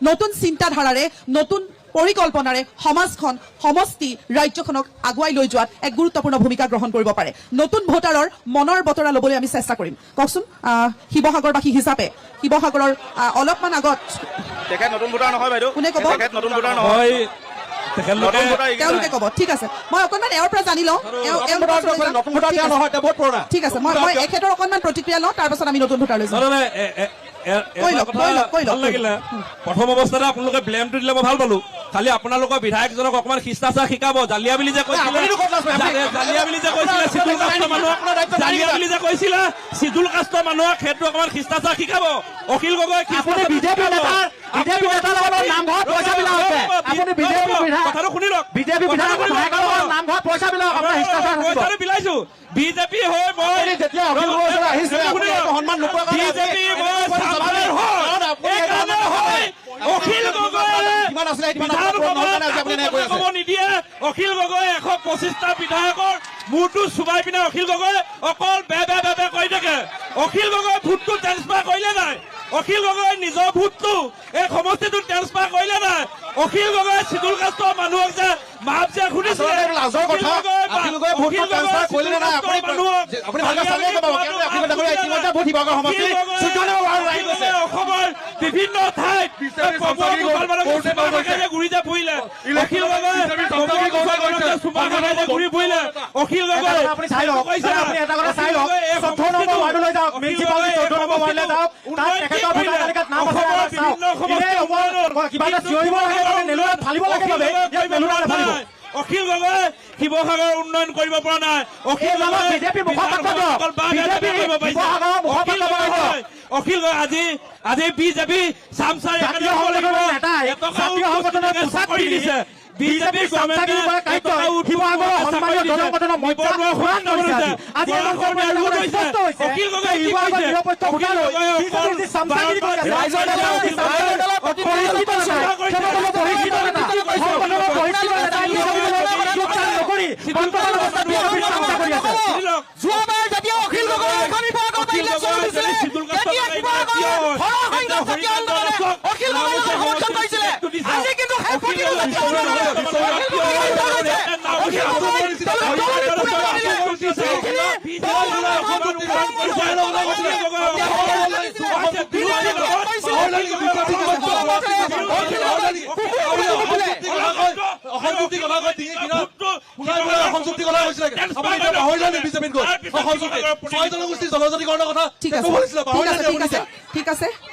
নতুন চিন্তাধাৰাৰে নতুন পৰিকল্পনাৰে সমাজখন সমষ্টি ৰাজ্যখনক আগুৱাই লৈ যোৱাত এক গুৰুত্বপূৰ্ণ ভূমিকা গ্ৰহণ কৰিব পাৰে নতুন ভোটাৰৰ মনৰ বতৰা ল'বলৈ আমি চেষ্টা কৰিম কওকচোন শিৱসাগৰবাসী হিচাপে শিৱসাগৰৰ অলপমান আগত তেখেত নতুন ভোটাৰ নহয় বাইদেউ কোনে ক'ব? তেখেত নতুন ভোটাৰ নহয় নতুন ভোটাৰ এইকেইটা তেওঁলোকে ক'ব ঠিক আছে মই অকণমান এওঁৰ পৰা জানি লওঁ নতুন ভোটাৰ তেওঁ নহয় তেওঁ বহুত পুৰণা ঠিক আছে মই এখেতৰ অকণমান প্ৰতিক্ৰিয়া লওঁ তাৰপাছত আমি নতুন ভোটাৰলৈ যাম কৈ লওক। ভাল লাগিলে প্ৰথম অৱস্থাতে আপোনালোকে ব্লেমটো দিলে মই ভাল পালো খালি আপোনালোকৰ বিধায়কজনক অকমান শিষ্টাচাৰ শিকাব জালিয়া বুলি যে কৈছিলে চিদুল কাষ্টৰ মানুহক সেইটো অকমান শিষ্টাচাৰ শিকাব অখিল গগৈ কথাটো শুনি লওক পইচাটো বিলাইছো বিজেপি হৈ মই অখিল গগৈ নিদিয়ে অখিল গগৈ 125টা বিধায়কৰ মূৰটো চুবাই পিনে অখিল গগৈ অকল বে কৰি থাকে অখিল গগৈ ভোটটো ট্ৰেন্সফাৰ কৰিলে নাই অখিল গগৈ নিজৰ ভোটটো এই সমষ্টিটো ট্ৰেন্সফাৰ কৰিলে নাই অখিল গগৈ চিদুল কাষ্টৰ মানুহক যে মাপ যে সুধিছিলে অসমৰ বিভিন্ন ঠাইত ঘূৰি যে ফুৰিলে অখিল গগৈ ঘূৰি ফুৰিলে অখিল গগৈ অখিল গগৈ শিৱসাগৰ উন্নয়ন কৰিব পৰা নাই অখিল গগৈ আজি বিজেপি চামচাই চাকৰি দিছে বিজেপি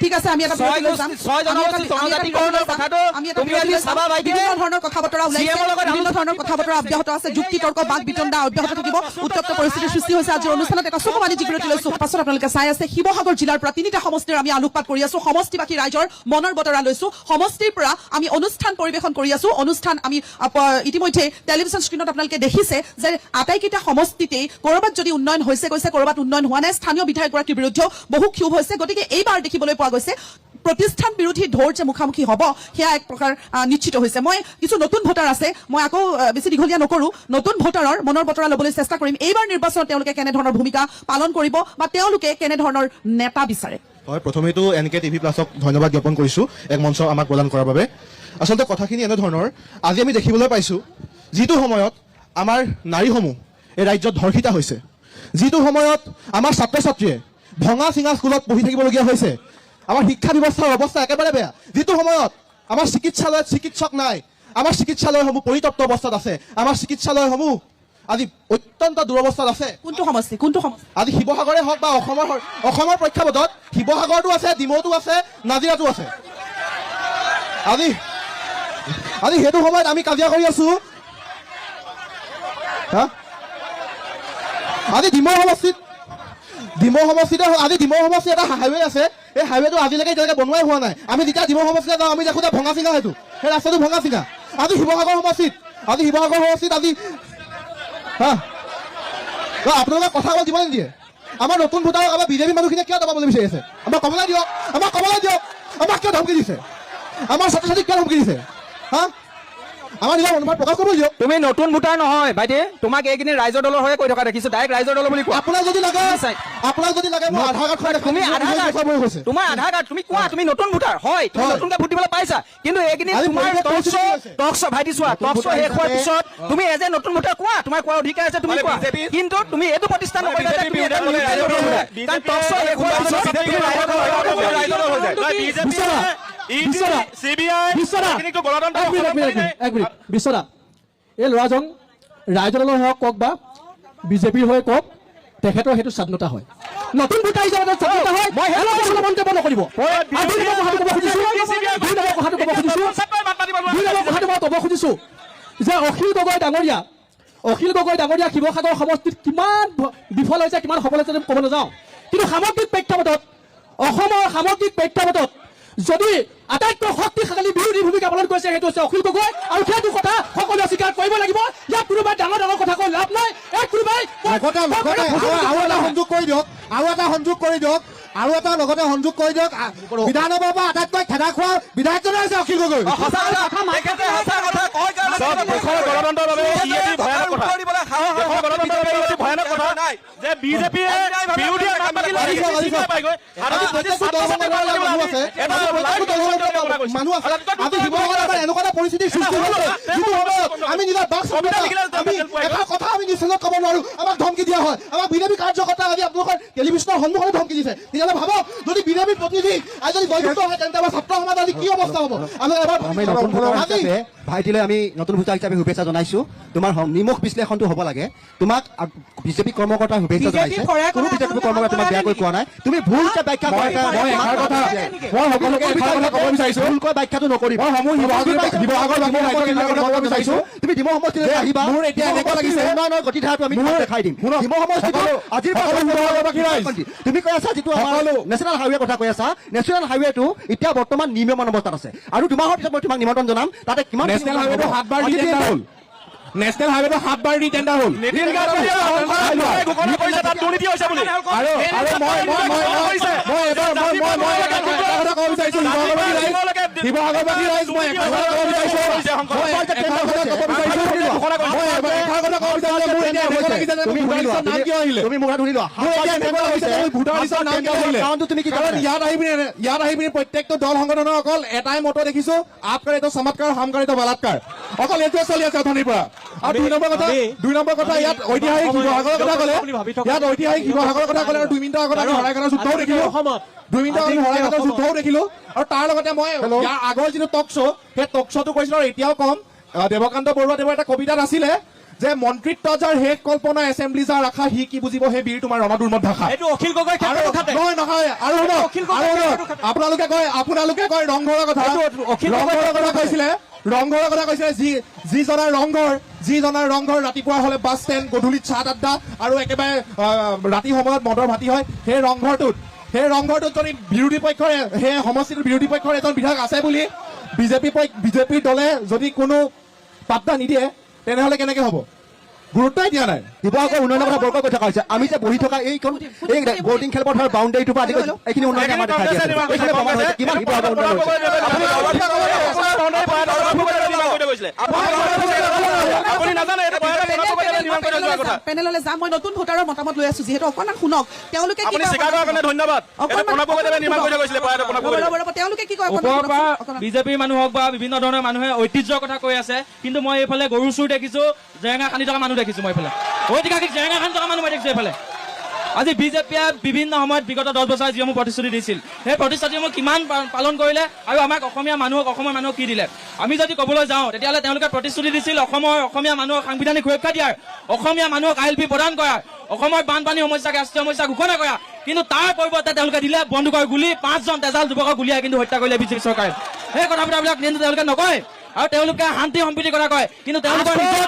ঠিক আছে আমি এটা বিভিন্ন ধৰণৰ কথা বতৰা ওলাইছে বিভিন্ন ধৰণৰ কথা বতৰা অব্যাহত আছে যুক্তি তৰ্ক বাক বিতণ্ডা অব্যাহত থাকিব উত্তপ্ত পৰিস্থিতিৰ সৃষ্টি হৈছে আজিৰ অনুষ্ঠানত এটা চকুমানি জিকিৰতি লৈছো পাছত আপোনালোকে চাই আছে শিৱসাগৰ জিলাৰ পৰা 3টা সমষ্টিৰ আমি আলোকপাত কৰি আছো সমষ্টিবাসী ৰাইজৰ মনৰ বতৰা লৈছো সমষ্টিৰ পৰা আমি অনুষ্ঠান পৰিৱেশন কৰি আছো অনুষ্ঠান আমি ইতিমধ্যে টেলিভিছন স্ক্ৰীণত আপোনালোকে দেখিছে যে আটাইকেইটা সমষ্টিতেই কৰবাত যদি উন্নয়ন হৈছে গৈছে কৰবাত উন্নয়ন হোৱা নাই স্থানীয় বিধায়কগৰাকীৰ বিৰুদ্ধেও বহু ক্ষোভ হৈছে গতিকে এইবাৰ দেখিবলৈ পোৱা গৈছে প্ৰতিষ্ঠান বিৰোধী ঢৌৰ যে মুখামুখি হ'ব সেয়া এক প্ৰকাৰ নিশ্চিত হৈছে মই কিছু নতুন ভোটাৰ আছে মই আকৌ বেছি দীঘলীয়া নকৰো নতুন ভোটাৰৰ মনৰ বতৰা ল'বলৈ চেষ্টা কৰিম এইবাৰ নিৰ্বাচনত তেওঁলোকে কেনেধৰণৰ ভূমিকা পালন কৰিব বা তেওঁলোকে কেনেধৰণৰ নেতা বিচাৰে হয় প্ৰথমেতো NKTV প্লাছক ধন্যবাদ জ্ঞাপন কৰিছো এক মঞ্চ আমাক প্ৰদান কৰাৰ বাবে আচলতে কথাখিনি এনেধৰণৰ আজি আমি দেখিবলৈ পাইছো যিটো সময়ত আমাৰ নাৰীসমূহ এই ৰাজ্যত ধৰ্ষিত হৈছে যিটো সময়ত আমাৰ ছাত্ৰ ছাত্ৰীয়ে ভঙা চিঙা স্কুলত পঢ়ি থাকিবলগীয়া হৈছে আমাৰ শিক্ষা ব্যৱস্থাৰ অৱস্থা একেবাৰে বেয়া যিটো সময়ত আমাৰ চিকিৎসালয়ত চিকিৎসক নাই আমাৰ চিকিৎসালয়সমূহ পৰিত্যক্ত অৱস্থাত আছে আমাৰ চিকিৎসালয়সমূহ আজি অত্যন্ত দুৰৱস্থাত আছে কোনটো সমষ্টি আজি শিৱসাগৰে হওক বা অসমৰ প্ৰেক্ষাপটত শিৱসাগৰতো আছে ডিমৌতো আছে নাজিৰাতো আছে আজি সেইটো সময়ত আমি কাজিয়া কৰি আছো আজি ডিমৌ সমষ্টিত আজি ডিমৌ সমষ্টিত এটা হাইৱে আছে এই হাইৱেটো আজিলৈকে এতিয়ালৈকে বনোৱাই হোৱা নাই আমি যেতিয়া ডিমৌ সমষ্টিলৈ যাওঁ আমি দেখোঁ যে ভঙা চিঙা সেইটো সেই ৰাস্তাটো ভঙা চিঙা আজি শিৱসাগৰ সমষ্টিত আজি আপোনালোকে কথা দিব নিদিয়ে আমাৰ নতুন ভোটাৰক আমাৰ বিজেপি মানুহখিনিয়ে কিয় দবাবলৈ বিচাৰি আছে আমাক ক'বলৈ দিয়ক আমাক কিয় ধমকি দিছে আমাৰ ছাত্ৰ ছাত্ৰীক কিয় ধমকি দিছে আমাৰ নিজৰ অনুভৱ প্ৰকাশ কৰিব দিয়ক। তুমি নতুন ভোটাৰ নহয় বাইদেউ, তোমাক এইখিনি ৰাইজৰ দলৰ হৈ কৈ থকা দেখিছো, ডাইৰেক্ট ৰাইজৰ দল বুলি কোৱা। আপোনাক যদি লাগে মোৰ আধাৰ কাৰ্ডখন তুমি আধাৰ কাৰ্ড, হৈছে তোমাৰ আধাৰ কাৰ্ড, তুমি কোৱা তুমি নতুন ভোটাৰ হয়, তুমি নতুনকে ভোট দিবলৈ পাইছা, কিন্তু এইখিনি আজি তোমাৰ পৰিৱেশ পৰিস্থিতি হৈছে। টকশ্ব ভাইটি চোৱা, টকশ্ব শেষ হোৱাৰ পিছত তুমি এজ এ নতুন ভোটাৰ কোৱা, তোমাৰ কোৱাৰ অধিকাৰ আছে, তুমি কোৱা, কিন্তু তুমি এইটো প্ৰতিষ্ঠান নকৰিবা যে তুমি এটা নতুন ভোটাৰ, কাৰণ টকশ্ব শেষ হোৱাৰ পিছত তুমি ৰাইজৰ দল হৈ বিশ্বদা এই ল'ৰাজন ৰাইজৰ দলৰ হওক কওক বা বিজেপিৰ হৈ কওক, তেখেতৰ সেইটো স্বাধীনতা হয়। নতুন ভোটাৰ হিচাপে স্বাধীনতা হয়, মই সেই মন্তব্য নকৰিব। কথাটো মই ক'ব খুজিছো যে অখিল গগৈ ডাঙৰীয়া শিৱসাগৰ সমষ্টিত কিমান বিফল হৈছে, কিমান সফল হৈছে ক'ব নাযাওঁ, কিন্তু সামগ্ৰিক প্ৰেক্ষাপটত অসমৰ সামগ্ৰিক প্ৰেক্ষাপটত যদি আটাইতকৈ শক্তিশালী বিৰোধী ভূমিকা পালন কৰিছে সেইটো হৈছে অখিল গগৈ, আৰু সেইটো কথা সকলোৱে স্বীকাৰ কৰিব লাগিব। ইয়াত কোনোবাই ডাঙৰ কথা কৈ লাভ নাই। কোনোবাই আৰু এটা লগতে সংযোগ কৰি দিয়ক বিধানসভাৰ পৰা আটাইতকৈ খেদা খোৱা বিধায়কজনে হৈছে অখিল গগৈ। মানুহ আছে আজি শিৱসাগৰত এনেকুৱা এটা পৰিস্থিতিৰ সৃষ্টি হৈছে যিটো সময়ত আমি নিজৰ কথা আমি নিশ্চয় ক'ব নোৱাৰো, আমাক ধমকি দিয়া হয়, আমাক বিজেপি কাৰ্যকৰ্তা আজি আপোনালোকৰ টেলিভিছনৰ সন্মুখতে ধমকি দিছে। তেতিয়াহ'লে ভাবক যদি বিজেপিৰ প্ৰতিনিধি আজি যদি বৈঠক হয় তেন্তে আমাৰ ছাত্ৰ সমাজ আজি কি অৱস্থা হ'ব। ভাইটিলৈ আমি নতুন ভোটাৰ হিচাপে শুভেচ্ছা জনাইছো। তোমাৰ নিমখ বিশ্লেষণটো হ'ব লাগে। তোমাক বিজেপি কৰ্মকৰ্তাৰ শুভেচ্ছা জনাইছে, কোনো বিজেপি কৰ্মকৰ্তা তোমাক বেয়াকৈ কোৱা নাই। তুমি ভুলকে ব্যাখ্যা ভুলকৈ ব্যাখ্যাটো নকৰিবা। তুমি ডিমৌ সমষ্টিলৈ আহিবা, উন্নয়নৰ গতিধাৰাটো আমি দেখাই দিম। ডিমৌ সমষ্টিত আজিৰ তুমি কৈ আছা যিটো আমাৰ নেশ্যনেল হাইৱে কথা কৈ আছা, নেশ্যনেল হাইৱেটো এতিয়া বৰ্তমান নিৰ্মাণ অৱস্থাত আছে, আৰু দুমাহৰ পিছত মই তোমাক নিমন্ত্ৰণ জনাম। তাতে কিমান নেশ্যনেল হাইৱেটো 7 বাৰ দি টেণ্ডাৰ হ'ল, নেশ্যনেল হাইৱেটো 7 বাৰ দি টেণ্ডাৰ হ'ল। শিৱসাগৰবাসী ৰাইজ মই এটা কথা ক'ব বিচাৰিছো, ইয়াত আহি পিনি প্ৰত্যেকটো দল সংগঠনৰ অকল এটাই মত দেখিছো, আপকাৰিত চমৎকাৰ হামকাৰিত বলাৎকাৰ, অকল এইটোৱে চলি আছে অথনিৰ পৰা। আৰু দুই নম্বৰ কথা ইয়াত ঐতিহাসিক শিৱসাগৰৰ কথা ক'লে, আৰু 2 মিনিটৰ আগত আমি শৰাইঘাটৰ যুদ্ধও দেখিলো, 2 মিনিটৰ আগত শৰাইঘাটৰ যুদ্ধও দেখিলো। আৰু তাৰ লগতে মই ইয়াৰ আগৰ যিটো টক শ্ব', সেই টক শ্ব'টো কৈছিলো, আৰু এতিয়াও কম, দেৱকান্ত বৰুৱাদেৱৰ এটা কবিতাত আছিলে যে মন্ত্ৰিত্ব যাৰ শেষ কল্পনা, এছেম্বলি যাৰ আশা, সি কি বুজিব সেই বীৰ তোমাৰ ৰণদুৰ্মত ভাষা। নহয় আপোনালোকে কয় ৰংঘৰৰ কথা কৈছিলে, যি জনাৰ ৰংঘৰ ৰাতিপুৱা হলে বাছ ষ্টেণ্ড, গধূলিত চাহ আড্ডা, আৰু একেবাৰে ৰাতি সময়ত মদৰ ভাতি হয়। সেই ৰংঘৰটোত যদি বিৰোধী পক্ষৰ, সেই সমষ্টিটোৰ বিৰোধী পক্ষৰ এজন বিধায়ক আছে বুলি বিজেপিৰ দলে যদি কোনো পাত্তা নিদিয়ে তেনেহ'লে কেনেকে হ'ব? গুৰুত্বই দিয়া নাই। শিৱসাগৰ উন্নয়নৰ কথা বৰকৈ কৈ থকা হৈছে। আমি যে বহি থকা এই বৰ্ডিং খেলপথাৰৰ বাউণ্ডেৰীটোৰ পৰা আদি কৰি এইখিনি উন্নয়ন আমাৰ দেখাই দিয়ে। এইখিনি প্ৰমাণ হৈছে কিমান শিৱসাগৰ উন্নয়ন হৈছে। পেনেললৈ যাম, মই নতুন ভোটাৰৰ মতামত লৈ আছো, যিহেতু অকণমান শুনক তেওঁলোকে কি কয়। বিজেপিৰ মানুহ হওক বা বিভিন্ন ধৰণৰ মানুহে ঐতিহ্যৰ কথা কৈ আছে, কিন্তু মই এইফালে গৰু চুৰ দেখিছো, জেৰেঙা খান্দি থকা মানুহ দেখিছো, মই এইফালে ঐতিহাসিক জেৰেঙা খান্দি থকা মানুহ মই দেখিছো এইফালে। আজি বিজেপিয়ে বিভিন্ন সময়ত বিগত 10 বছৰ যিসমূহ প্ৰতিশ্ৰুতি দিছিল, সেই প্ৰতিশ্ৰুতিসমূহ কিমান পালন কৰিলে আৰু আমাক অসমীয়া মানুহক কি দিলে? আমি যদি ক'বলৈ যাওঁ তেতিয়াহ'লে তেওঁলোকে প্ৰতিশ্ৰুতি দিছিল অসমীয়া মানুহক সাংবিধানিক সুৰক্ষা দিয়াৰ, অসমীয়া মানুহক ILP প্ৰদান কৰাৰ, অসমৰ বানপানী সমস্যাক ৰাষ্ট্ৰীয় সমস্যা ঘোষণা কৰা, কিন্তু তাৰ পৰিৱৰ্তে তেওঁলোকে দিলে বন্দুকৰ গুলী, 5জন তেজাল যুৱকক গুলীয়াই কিন্তু হত্যা কৰিলে বিজেপি চৰকাৰে। সেই কথাবিলাক কিন্তু তেওঁলোকে নকয়, আৰু তেওঁলোকে শান্তি সম্প্ৰীতিৰ কথা কয়, কিন্তু তেওঁলোকৰ নিজৰ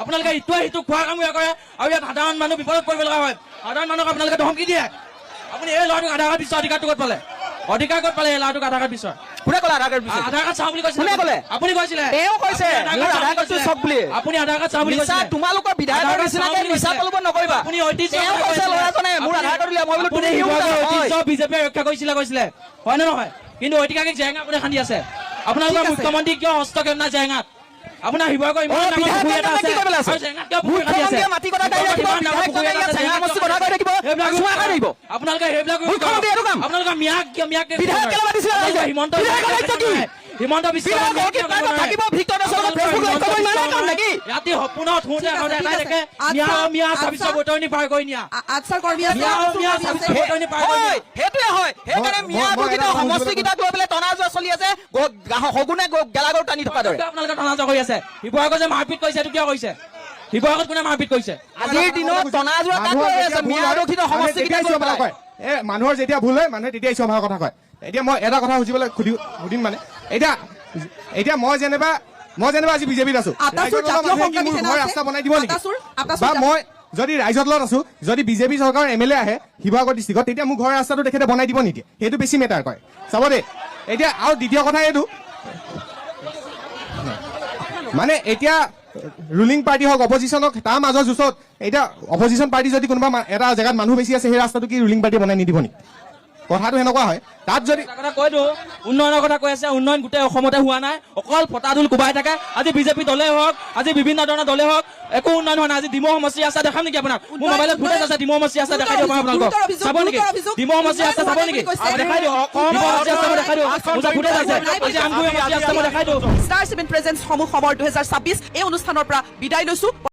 আপোনালোকে ইটোৱে সিটোক খোৱা কাম কৰে, আৰু ইয়াত সাধাৰণ মানুহ বিপদত পৰিব লগা হয়। সাধাৰণ মানুহক আপোনালোকে ধমকি দিয়ে আপুনি এই ল'ৰাটোক আধাৰ কাৰ্ড বিচৰা অধিকাৰটো ক'ত পালে অধিকাৰ ক'ত পালে এই ল'ৰাটোক আধাৰ কাৰ্ড বিচৰা কোনে ক'লে আধাৰ কাৰ্ড আধাৰ কাৰ্ড চাওঁ বুলি কৈছিলে কোনে ক'লে? আপুনি কৈছিলে তেওঁ কৈছে মোৰ আধাৰ কাৰ্ডটো চব বুলি আপুনি আধাৰ কাৰ্ড চাওঁ বুলি নিচা কৈছিলে তোমালোকৰ বিধায়কৰ নিচিনাকে নিচা তলব নকৰিবা আপুনি ঐতিহ্য তেওঁ কৈছে ল'ৰাজনে মোৰ আধাৰ কাৰ্ড উলিয়া মই বোলো আপুনি তুমি ঐতিহ্য বিজেপিয়ে ৰক্ষা কৰিছিলে কৈছিলে হয় নে নহয় কিন্তু ঐতিহাসিক জেৰেঙা আপুনি খান্দি আছে আপোনালোকৰ ঠিক আছে। মুখ্যমন্ত্ৰী কিয় হস্তক্ষেপ নাই জেৰেঙাত আপোনাৰ শিৱসাগৰ ইমান ডাঙৰ পুখুৰী এটা আছে আৰু জেৰেঙাত কিয় পুখুৰী খান্দি আছে মাটি কথা কৈ থাকিব বিধায়কজনে ইয়াত চেঙা মস্তি কথা কৈ থাকিব চুমা খাই থাকিব আপোনালোকে সেইবিলাক মুখ্যমন্ত্ৰী এইটো কাম আপোনালোকৰ মিয়াক বিধায়ক কেলে মাতিছিলে ৰাইজে? হিমন্ত বিধায়কৰ দায়িত্ব কি? হিমন্ত বিশ্ব বিধায়ক অৰ্কিড পাৰ্কত থাকিব ভিক্টৰ দাসৰ লগত ফেচবুক লক্ষ্য কৰি ইমানেই কাম নেকি ৰাতি সপোনত শুওঁতে ঠিক আছে, আগতে ঠিক এটাই আছে। দেখে আচ্ছা, মিয়া আচ্ছা। ছাব্বিছৰ বতৰণি পাৰ কৰি নিয়া আচ্ছাৰ কৰ্মী আছে মিয়া কৰ্মী আছে। ছাব্বিছৰ বতৰণি পাৰ কৰি হয় নিয়া সেইটোৱে হয় সেইকাৰণে মিয়া দূষিত সমষ্টিকেইটাক লৈ পেলাই টনা যোৱা চলি আছে সগুনে গেলাগৰু টানি থকা দৰে আপোনালোকে টনাজা কৰি আছে শিৱসাগৰ যে মাৰপিট কৰিছে এইটো কিয় কৰিছে শিৱসাগৰত কোনে মাৰপিট কৰিছে আজিৰ দিনত টনা যোৱা কাক লৈ আছে মিয়া দূষিত সমষ্টিকেইটাক লৈ পেলাই মানুহৰ যেতিয়া ভুল হয় মানুহে তেতিয়াই চম্ভাৰ কথা কয় এতিয়া মই এটা কথা সুধিম মানে এতিয়া মই যেনিবা আজি বিজেপিত আছো আটাচুৰ জাতীয় সংগ্ৰামী সেনা আছে। ৰাস্তা বনাই দিব নেকি আটাচুৰ বা মই যদি ৰাইজৰ লগত আছো যদি বিজেপি চৰকাৰৰ MLA আহে শিৱসাগৰ ডিষ্ট্ৰিক্টত তেতিয়া মোৰ ঘৰৰ ৰাস্তাটো তেখেতে বনাই দিব নিদিয়ে সেইটো বেছি মেটাৰ কৰে চাব দেই এতিয়া আৰু দ্বিতীয় কথা এইটো মানে এতিয়া ৰুলিং পাৰ্টি হওক অপজিশ্যনক তাৰ মাজৰ যুঁচত এতিয়া অপজিশ্যন পাৰ্টি যদি কোনোবা এটা জেগাত মানুহ বেছি আছে সেই ৰাস্তাটো কি ৰুলিং পাৰ্টিয়ে বনাই নিদিব নেকি কথাটো সেনেকুৱা হয় তাত যদি এটা কথা কৈতো উন্নয়নৰ কথা কৈ আছে উন্নয়ন গোটেই অসমতে হোৱা নাই অকল ফটাদুল কোবাই থাকে আজি বিজেপি দলেই হওক আজি বিভিন্ন ধৰণৰ দলে হওক একো উন্নয়ন হোৱা নাই আজি ডিমৌ সমষ্টি আছে দেখাম নেকি আপোনাক মোৰ মোবাইলত ফুটেজ আছে ডিমৌ সমষ্টি আছে দেখাই দিয়ক আপোনালোকক চাব নেকি ডিমৌ সমষ্টি আছে চাব নেকি দেখাই দিয়ক ডিমৌ সমষ্টি আছে মই দেখাই দিয়ক মোৰ ফুটেজ আছে আজি আমগুৰি সমষ্টি আছে মই দেখাই দিয়ক ষ্টাৰ 7 প্ৰেজেন্স সমূহ সমৰ 2026 এই অনুষ্ঠানৰ পৰা বিদায় লৈছো